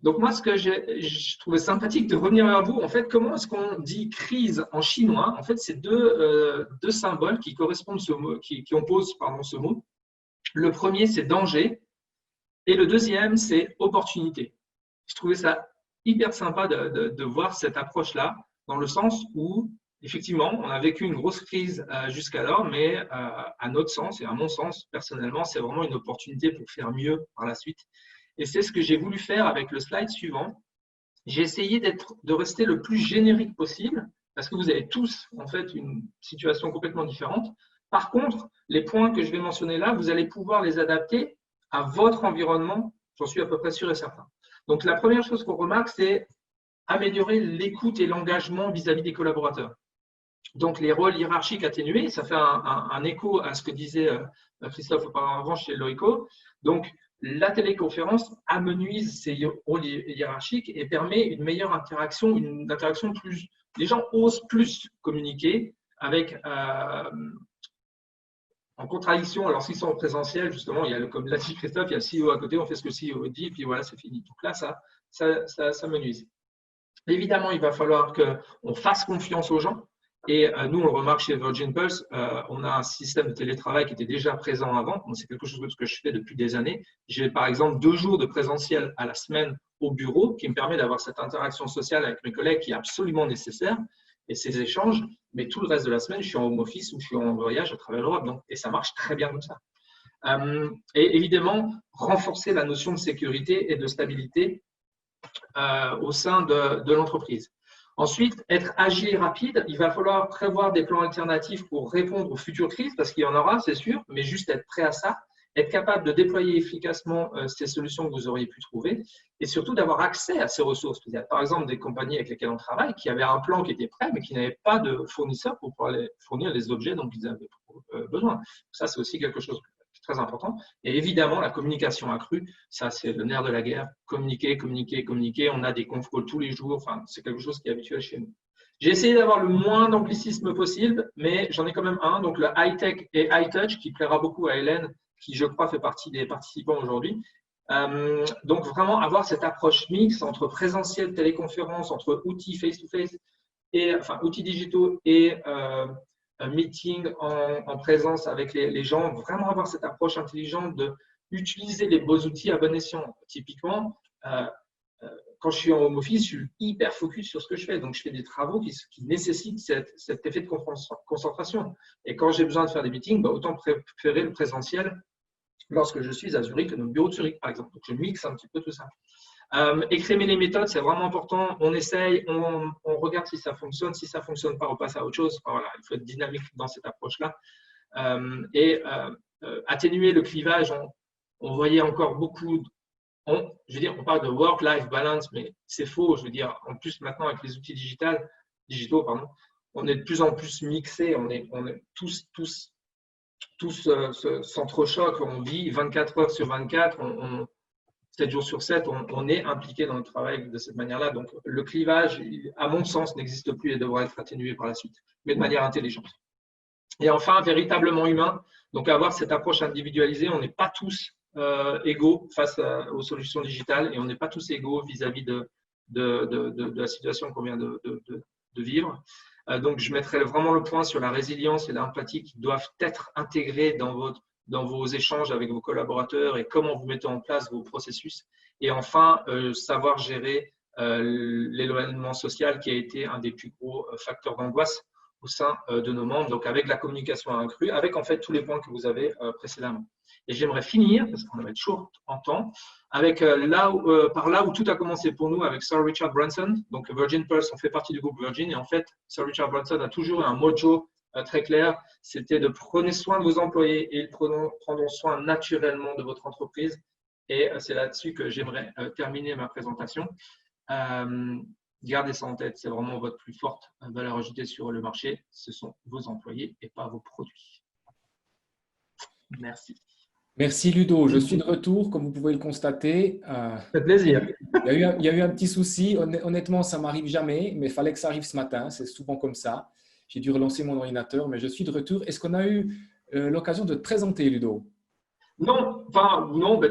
Donc moi, ce que je trouvais sympathique de revenir vers vous, en fait, comment est-ce qu'on dit crise en chinois? En fait, c'est deux symboles qui correspondent qui opposent ce mot. Le premier, c'est danger, et le deuxième, c'est opportunité. Je trouvais ça hyper sympa de voir cette approche-là, dans le sens où, effectivement, on a vécu une grosse crise jusqu'alors, mais à notre sens et à mon sens, personnellement, c'est vraiment une opportunité pour faire mieux par la suite. Et c'est ce que j'ai voulu faire avec le slide suivant. J'ai essayé de rester le plus générique possible, parce que vous avez tous, en fait, une situation complètement différente. Par contre, les points que je vais mentionner là, vous allez pouvoir les adapter à votre environnement, j'en suis à peu près sûr et certain. Donc, la première chose qu'on remarque, c'est améliorer l'écoute et l'engagement vis-à-vis des collaborateurs. Donc, les rôles hiérarchiques atténués, ça fait un écho à ce que disait Christophe auparavant chez Loico. Donc, la téléconférence amenuise ces rôles hiérarchiques et permet une meilleure interaction, une interaction plus… Les gens osent plus communiquer avec… en contradiction, alors s'ils sont en présentiel, justement, il y a, comme l'a dit Christophe, il y a le CEO à côté, on fait ce que le CEO dit, et puis voilà, c'est fini. Donc là, ça menuise. Évidemment, il va falloir qu'on fasse confiance aux gens. Et nous, on le remarque chez Virgin Pulse, on a un système de télétravail qui était déjà présent avant. C'est quelque chose que je fais depuis des années. J'ai par exemple 2 jours de présentiel à la semaine au bureau qui me permet d'avoir cette interaction sociale avec mes collègues qui est absolument nécessaire et ces échanges. Mais tout le reste de la semaine, je suis en home office ou je suis en voyage à travers l'Europe. Et ça marche très bien comme ça. Et évidemment, renforcer la notion de sécurité et de stabilité au sein de l'entreprise. Ensuite, être agile et rapide, il va falloir prévoir des plans alternatifs pour répondre aux futures crises, parce qu'il y en aura, c'est sûr, mais juste être prêt à ça, être capable de déployer efficacement ces solutions que vous auriez pu trouver, et surtout d'avoir accès à ces ressources. Il y a par exemple des compagnies avec lesquelles on travaille qui avaient un plan qui était prêt, mais qui n'avaient pas de fournisseurs pour pouvoir fournir les objets dont ils avaient besoin. Ça, c'est aussi quelque chose très important. Et évidemment, la communication accrue, ça c'est le nerf de la guerre. Communiquer, communiquer, communiquer. On a des conf calls tous les jours. Enfin, c'est quelque chose qui est habituel chez nous. J'ai essayé d'avoir le moins d'anglicisme possible, mais j'en ai quand même un. Donc, le high-tech et high-touch qui plaira beaucoup à Hélène, qui je crois fait partie des participants aujourd'hui. Donc, vraiment avoir cette approche mixte entre présentiel, téléconférence, entre outils face-to-face, et, enfin, outils digitaux et un meeting en présence avec les gens, vraiment avoir cette approche intelligente d'utiliser les beaux outils à bon escient. Typiquement, quand je suis en home office, je suis hyper focus sur ce que je fais. Donc, je fais des travaux qui nécessitent cet effet de concentration. Et quand j'ai besoin de faire des meetings, autant préférer le présentiel lorsque je suis à Zurich, notre bureau de Zurich, par exemple. Donc, je mixe un petit peu tout ça. Écrémer les méthodes, c'est vraiment important. On essaye, on regarde si ça fonctionne. Si ça ne fonctionne pas, on passe à autre chose. Voilà, il faut être dynamique dans cette approche-là. Atténuer le clivage, on voyait encore beaucoup. Je veux dire, on parle de work-life balance, mais c'est faux. Je veux dire, en plus, maintenant, avec les outils digitaux, on est de plus en plus mixés. On est tous s'entrechoquent. On vit 24 heures sur 24. 7 jours sur 7, on est impliqué dans le travail de cette manière-là. Donc, le clivage, à mon sens, n'existe plus et devra être atténué par la suite, mais de manière intelligente. Et enfin, véritablement humain, donc avoir cette approche individualisée. On n'est pas tous égaux face aux solutions digitales et on n'est pas tous égaux vis-à-vis de la situation qu'on vient de vivre. Donc, je mettrai vraiment le point sur la résilience et l'empathie qui doivent être intégrées dans vos échanges avec vos collaborateurs et comment vous mettez en place vos processus. Et enfin, savoir gérer l'éloignement social qui a été un des plus gros facteurs d'angoisse au sein de nos membres, donc avec la communication accrue, avec en fait tous les points que vous avez précédemment. Et j'aimerais finir, parce qu'on va être short en temps, avec par là où tout a commencé pour nous avec Sir Richard Branson. Donc Virgin Pulse, on fait partie du groupe Virgin, et en fait, Sir Richard Branson a toujours un mojo très clair, c'était de prendre soin de vos employés et prendre soin naturellement de votre entreprise. Et c'est là-dessus que j'aimerais terminer ma présentation. Gardez ça en tête, c'est vraiment votre plus forte valeur ajoutée sur le marché. Ce sont vos employés et pas vos produits. Merci. Merci Ludo. Je suis de retour, comme vous pouvez le constater. Ça fait plaisir. Il y a eu un petit souci. Honnêtement, ça ne m'arrive jamais, mais il fallait que ça arrive ce matin. C'est souvent comme ça. J'ai dû relancer mon ordinateur, mais je suis de retour. Est-ce qu'on a eu l'occasion de te présenter, Ludo? Non,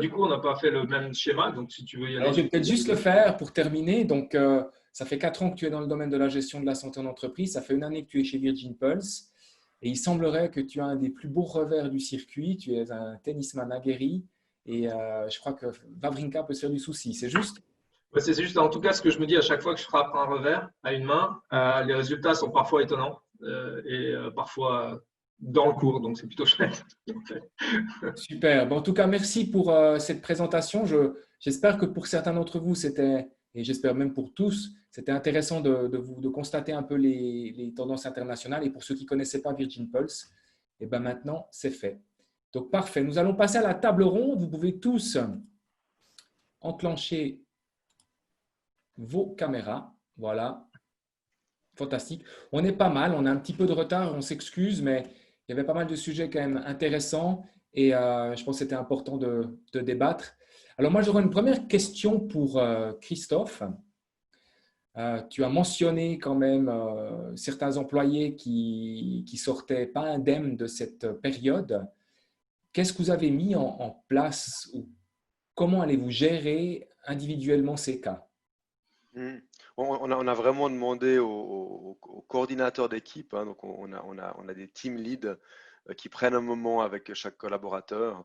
du coup, on n'a pas fait le même schéma. Donc, si tu veux y aller. Alors, je vais peut-être juste le faire pour terminer. Donc, ça fait 4 ans que tu es dans le domaine de la gestion de la santé en entreprise. Ça fait 1 année que tu es chez Virgin Pulse. Et il semblerait que tu as un des plus beaux revers du circuit. Tu es un tennisman aguerri. Et je crois que Wawrinka peut se faire du souci. C'est juste? C'est juste, en tout cas, ce que je me dis à chaque fois que je frappe un revers à une main, les résultats sont parfois étonnants et parfois dans le cours, donc c'est plutôt chouette. Super. Bon, en tout cas, merci pour cette présentation. J'espère que pour certains d'entre vous, c'était, et j'espère même pour tous, c'était intéressant de constater un peu les tendances internationales. Et pour ceux qui ne connaissaient pas Virgin Pulse, et ben maintenant, c'est fait. Donc, parfait. Nous allons passer à la table ronde. Vous pouvez tous enclencher vos caméras. Voilà. Fantastique. On est pas mal. On a un petit peu de retard. On s'excuse, mais il y avait pas mal de sujets quand même intéressants et je pense que c'était important de débattre. Alors moi, j'aurais une première question pour Christophe. Tu as mentionné quand même certains employés qui sortaient pas indemnes de cette période. Qu'est-ce que vous avez mis en place ou comment allez-vous gérer individuellement ces cas? on a vraiment demandé aux coordinateurs d'équipe, hein, donc on a des team leads qui prennent un moment avec chaque collaborateur.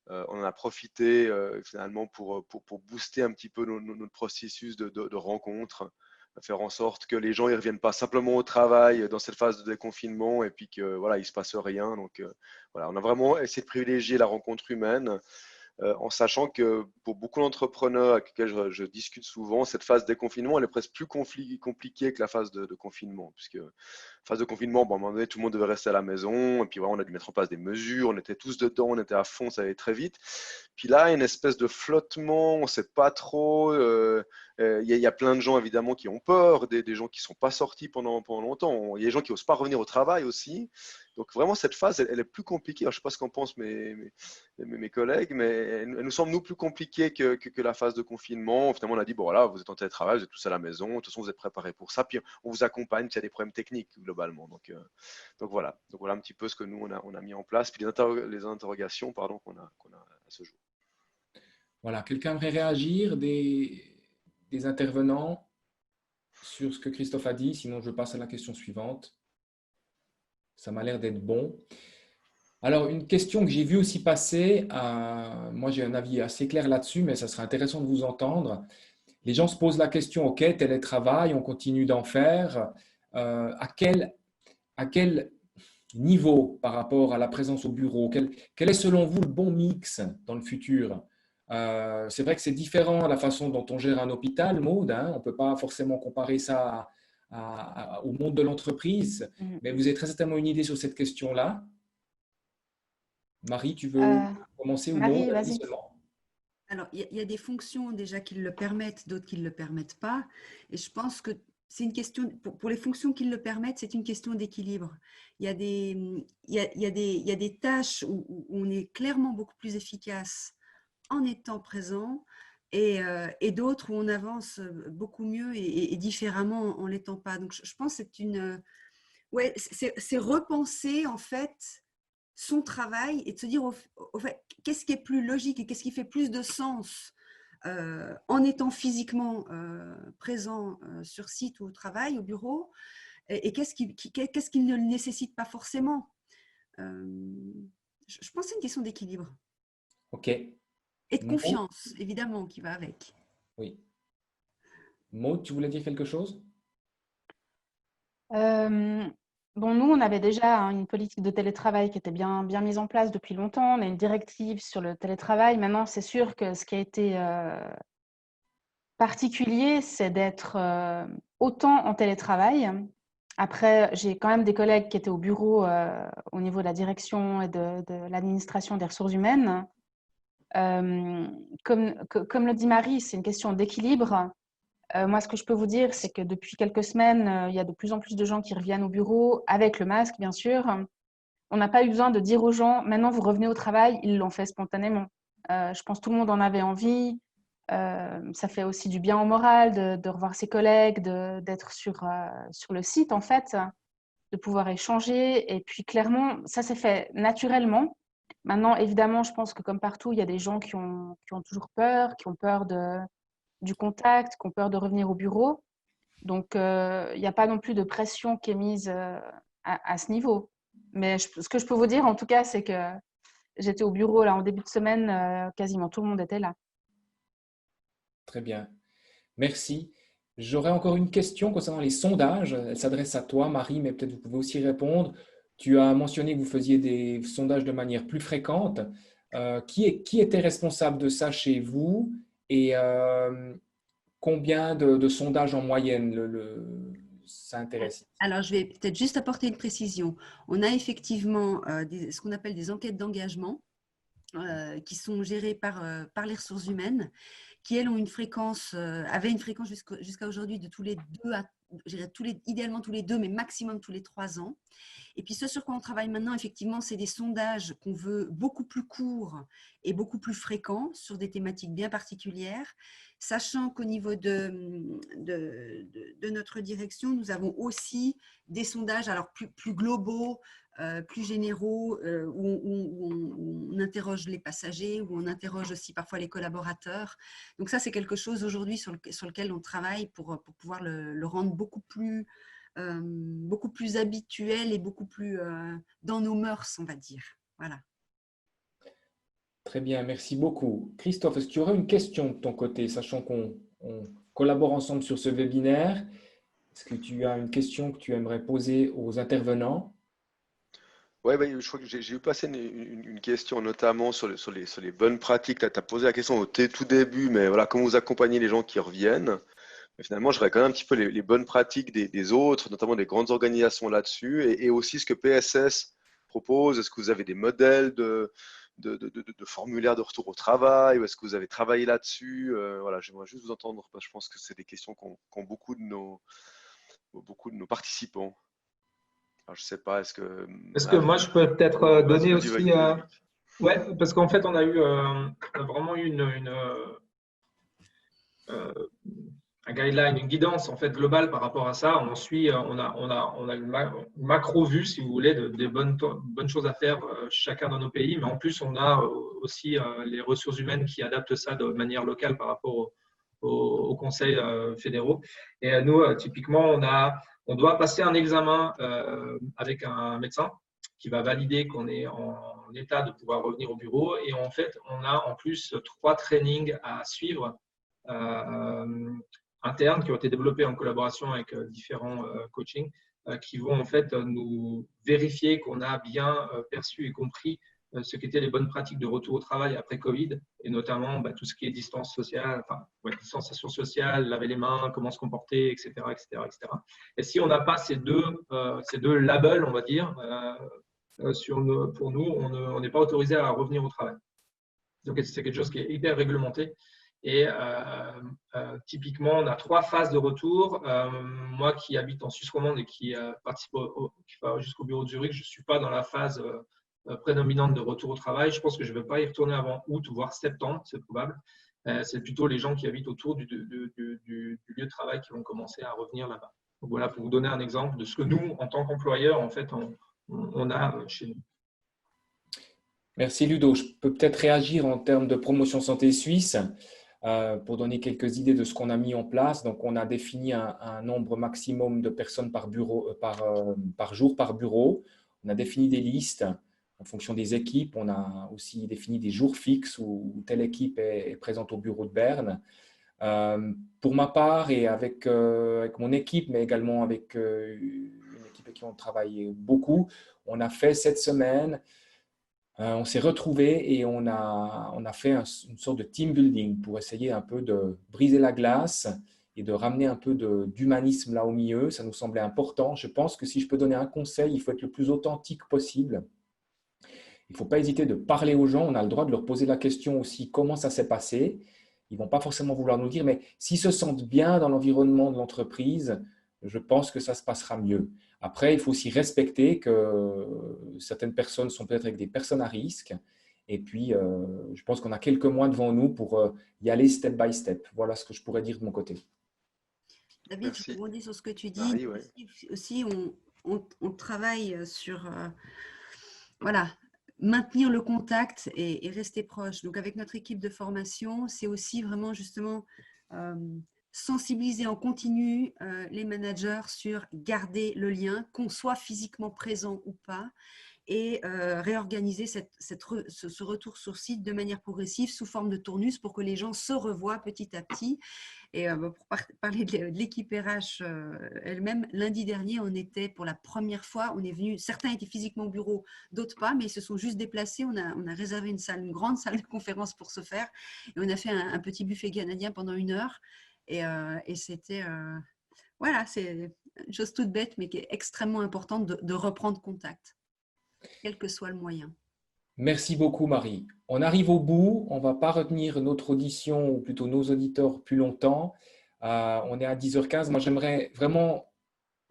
On en a profité finalement pour booster un petit peu notre processus de rencontre, faire en sorte que les gens ne reviennent pas simplement au travail dans cette phase de déconfinement et puis que voilà, il ne se passe rien. Donc voilà, on a vraiment essayé de privilégier la rencontre humaine. En sachant que pour beaucoup d'entrepreneurs avec lesquels je discute souvent, cette phase de déconfinement, elle est presque plus compliquée que la phase de confinement. Puisque phase de confinement, bon, à un moment donné, tout le monde devait rester à la maison, et puis voilà, on a dû mettre en place des mesures, on était tous dedans, on était à fond, ça allait très vite. Puis là, il y a une espèce de flottement, on ne sait pas trop. Il y a plein de gens, évidemment, qui ont peur, des gens qui ne sont pas sortis pendant longtemps. Il y a des gens qui n'osent pas revenir au travail aussi. Donc vraiment, cette phase, elle est plus compliquée. Alors, je ne sais pas ce qu'en pensent mes collègues, mais elle nous semble, nous, plus compliquée que la phase de confinement. Finalement, on a dit, bon voilà, vous êtes en télétravail, vous êtes tous à la maison, de toute façon, vous êtes préparés pour ça, puis on vous accompagne s'il y a des problèmes techniques, globalement. Donc voilà un petit peu ce que nous, on a mis en place, puis les interrogations pardon, qu'on a à ce jour. Voilà, quelqu'un aimerait réagir des intervenants sur ce que Christophe a dit, sinon je passe à la question suivante. Ça m'a l'air d'être bon. Alors, une question que j'ai vue aussi passer, moi j'ai un avis assez clair là-dessus, mais ça serait intéressant de vous entendre. Les gens se posent la question, ok, télétravail, on continue d'en faire. À quel niveau par rapport à la présence au bureau? Quel est selon vous le bon mix dans le futur? C'est vrai que c'est différent la façon dont on gère un hôpital, Maud, hein. On ne peut pas forcément comparer ça au monde de l'entreprise, mais vous avez très certainement une idée sur cette question-là. Marie, tu veux commencer ou Maud? Marie, vas-y. Seulement. Alors, il y a des fonctions déjà qui le permettent, d'autres qui ne le permettent pas. Et je pense que c'est une question, pour les fonctions qui le permettent, c'est une question d'équilibre. Il y a des tâches où on est clairement beaucoup plus efficace en étant présent et d'autres où on avance beaucoup mieux et différemment en l'étant pas. Donc, je pense que c'est repenser en fait son travail et de se dire au fait, qu'est-ce qui est plus logique et qu'est-ce qui fait plus de sens en étant physiquement présent sur site ou au travail, au bureau, et qu'est-ce qui ne le nécessite pas forcément. Je pense que c'est une question d'équilibre. Ok. Et de Maud? confiance, évidemment, qui va avec. Oui. Maud, tu voulais dire quelque chose? Bon, nous, on avait déjà une politique de télétravail qui était bien mise en place depuis longtemps. On a une directive sur le télétravail. Maintenant, c'est sûr que ce qui a été particulier, c'est d'être autant en télétravail. Après, j'ai quand même des collègues qui étaient au bureau au niveau de la direction et de l'administration des ressources humaines. Comme le dit Marie, c'est une question d'équilibre. Moi, ce que je peux vous dire, c'est que depuis quelques semaines, il y a de plus en plus de gens qui reviennent au bureau avec le masque, bien sûr. On n'a pas eu besoin de dire aux gens, maintenant vous revenez au travail, ils l'ont fait spontanément. Je pense que tout le monde en avait envie. Ça fait aussi du bien au moral de revoir ses collègues, d'être sur le site, en fait, de pouvoir échanger. Et puis, clairement, ça s'est fait naturellement. Maintenant, évidemment, je pense que comme partout, il y a des gens qui ont toujours peur, qui ont peur du contact, qui ont peur de revenir au bureau. Donc, il n'y a pas non plus de pression qui est mise à ce niveau. Mais ce que je peux vous dire, en tout cas, c'est que j'étais au bureau là en début de semaine, quasiment tout le monde était là. Très bien. Merci. J'aurais encore une question concernant les sondages. Elle s'adresse à toi, Marie, mais peut-être vous pouvez aussi répondre. Tu as mentionné que vous faisiez des sondages de manière plus fréquente. Qui était responsable de ça chez vous et combien de sondages en moyenne ça intéresse? Alors, je vais peut-être juste apporter une précision. On a effectivement ce qu'on appelle des enquêtes d'engagement qui sont gérées par les ressources humaines, qui, elles, ont une fréquence, avaient une fréquence jusqu'à aujourd'hui de tous les 2 à, je dirais idéalement tous les 2, mais maximum tous les 3 ans. Et puis ce sur quoi on travaille maintenant, effectivement, c'est des sondages qu'on veut beaucoup plus courts et beaucoup plus fréquents sur des thématiques bien particulières, sachant qu'au niveau de notre direction, nous avons aussi des sondages alors plus globaux, plus généraux, où on interroge les passagers, où on interroge aussi parfois les collaborateurs. Donc ça, c'est quelque chose aujourd'hui sur lequel on travaille pour pouvoir le rendre beaucoup plus habituel et beaucoup plus dans nos mœurs, on va dire. Voilà. Très bien, merci beaucoup. Christophe, est-ce que tu aurais une question de ton côté, sachant qu'on collabore ensemble sur ce webinaire? Est-ce que tu as une question que tu aimerais poser aux intervenants? Ouais, je crois que j'ai vu passer une question notamment sur les bonnes pratiques. Tu as posé la question au tout début, mais voilà, comment vous accompagnez les gens qui reviennent. Mais finalement, je regarde un petit peu les bonnes pratiques des autres, notamment des grandes organisations là-dessus, et aussi ce que PSS propose. Est-ce que vous avez des modèles de formulaires de retour au travail, ou est-ce que vous avez travaillé là-dessus? Voilà, j'aimerais juste vous entendre, parce que je pense que c'est des questions qu'ont beaucoup de nos participants. Alors, je sais pas, est-ce que moi, je peux peut-être donner vas-y, aussi… Ouais, parce qu'en fait, on a vraiment eu un guideline, une guidance en fait globale par rapport à ça. On suit, on a une macro-vue, si vous voulez, des bonnes choses à faire chacun dans nos pays, mais en plus, on a aussi les ressources humaines qui adaptent ça de manière locale par rapport aux conseils fédéraux. Et nous, typiquement, on doit passer un examen avec un médecin qui va valider qu'on est en état de pouvoir revenir au bureau. Et en fait, on a en plus 3 trainings à suivre internes qui ont été développés en collaboration avec différents coachings qui vont en fait nous vérifier qu'on a bien perçu et compris ce qu'étaient les bonnes pratiques de retour au travail après Covid, et notamment tout ce qui est distance sociale, distanciation sociale, laver les mains, comment se comporter, etc., etc., etc. Et si on n'a pas ces deux labels, on va dire, pour nous, on n'est pas autorisé à revenir au travail. Donc, c'est quelque chose qui est hyper réglementé. Et typiquement, on a 3 phases de retour. Moi qui habite en Suisse romande et qui participe qui va jusqu'au bureau de Zurich, je ne suis pas dans la phase prédominante de retour au travail. Je pense que je ne vais pas y retourner avant août, voire septembre, c'est probable. C'est plutôt les gens qui habitent autour du lieu de travail qui vont commencer à revenir là-bas. Donc voilà, pour vous donner un exemple de ce que nous, en tant qu'employeurs, en fait, on a chez nous. Merci Ludo. Je peux peut-être réagir en termes de promotion santé suisse pour donner quelques idées de ce qu'on a mis en place. Donc, on a défini un nombre maximum de personnes par jour par bureau. On a défini des listes en fonction des équipes. On a aussi défini des jours fixes où telle équipe est présente au bureau de Berne. Pour ma part et avec mon équipe, mais également avec une équipe avec qui on travaille beaucoup, on a fait cette semaine… on s'est retrouvés et on a fait une sorte de team building pour essayer un peu de briser la glace et de ramener un peu d'humanisme là au milieu. Ça nous semblait important. Je pense que si je peux donner un conseil, il faut être le plus authentique possible. Il ne faut pas hésiter de parler aux gens. On a le droit de leur poser la question aussi comment ça s'est passé. Ils ne vont pas forcément vouloir nous dire, mais s'ils se sentent bien dans l'environnement de l'entreprise, je pense que ça se passera mieux. Après, il faut aussi respecter que certaines personnes sont peut-être avec des personnes à risque. Et puis, je pense qu'on a quelques mois devant nous pour y aller step by step. Voilà ce que je pourrais dire de mon côté. David, Merci. je rebondis sur ce que tu dis. Marie, ouais. Aussi, on travaille sur maintenir le contact et rester proche. Donc, avec notre équipe de formation, c'est aussi vraiment justement sensibiliser en continu les managers sur garder le lien, qu'on soit physiquement présent ou pas, et réorganiser ce retour sur site de manière progressive sous forme de tournus pour que les gens se revoient petit à petit. Et pour parler de l'équipe RH elle-même, lundi dernier, on était pour la première fois, on est venu, certains étaient physiquement au bureau, d'autres pas, mais ils se sont juste déplacés. On a réservé une grande salle de conférence pour ce faire. Et on a fait un petit buffet canadien pendant 1 heure. Et c'était, c'est une chose toute bête, mais qui est extrêmement importante de reprendre contact, quel que soit le moyen. Merci beaucoup, Marie. On arrive au bout. On ne va pas retenir notre audition, ou plutôt nos auditeurs, plus longtemps. On est à 10h15. Moi, j'aimerais vraiment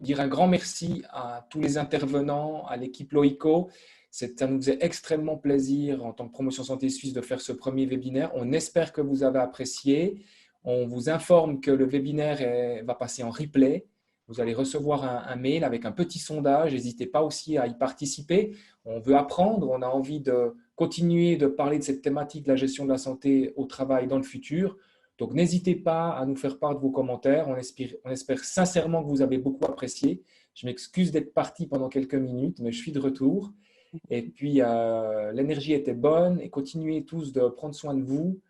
dire un grand merci à tous les intervenants, à l'équipe Loïco. Ça nous faisait extrêmement plaisir en tant que Promotion Santé Suisse de faire ce premier webinaire. On espère que vous avez apprécié. On vous informe que le webinaire va passer en replay. Vous allez recevoir un mail avec un petit sondage. N'hésitez pas aussi à y participer. On veut apprendre. On a envie de continuer de parler de cette thématique de la gestion de la santé au travail dans le futur. Donc, n'hésitez pas à nous faire part de vos commentaires. On espère sincèrement que vous avez beaucoup apprécié. Je m'excuse d'être parti pendant quelques minutes, mais je suis de retour. Et puis, l'énergie était bonne et continuez tous de prendre soin de vous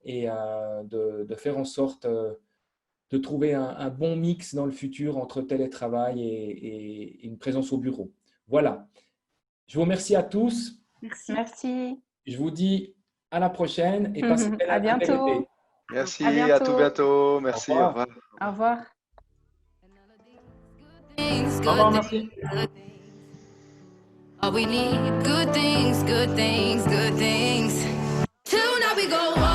et de faire en sorte de trouver un bon mix dans le futur entre télétravail et une présence au bureau. Voilà. Je vous remercie à tous. Merci. Merci. Je vous dis à la prochaine et passez À bientôt. été. Merci, À à tout bientôt. bientôt. Merci, Au au revoir. revoir. Au revoir. Au revoir, merci. All we need, good things, good things, good things. Till now we go on.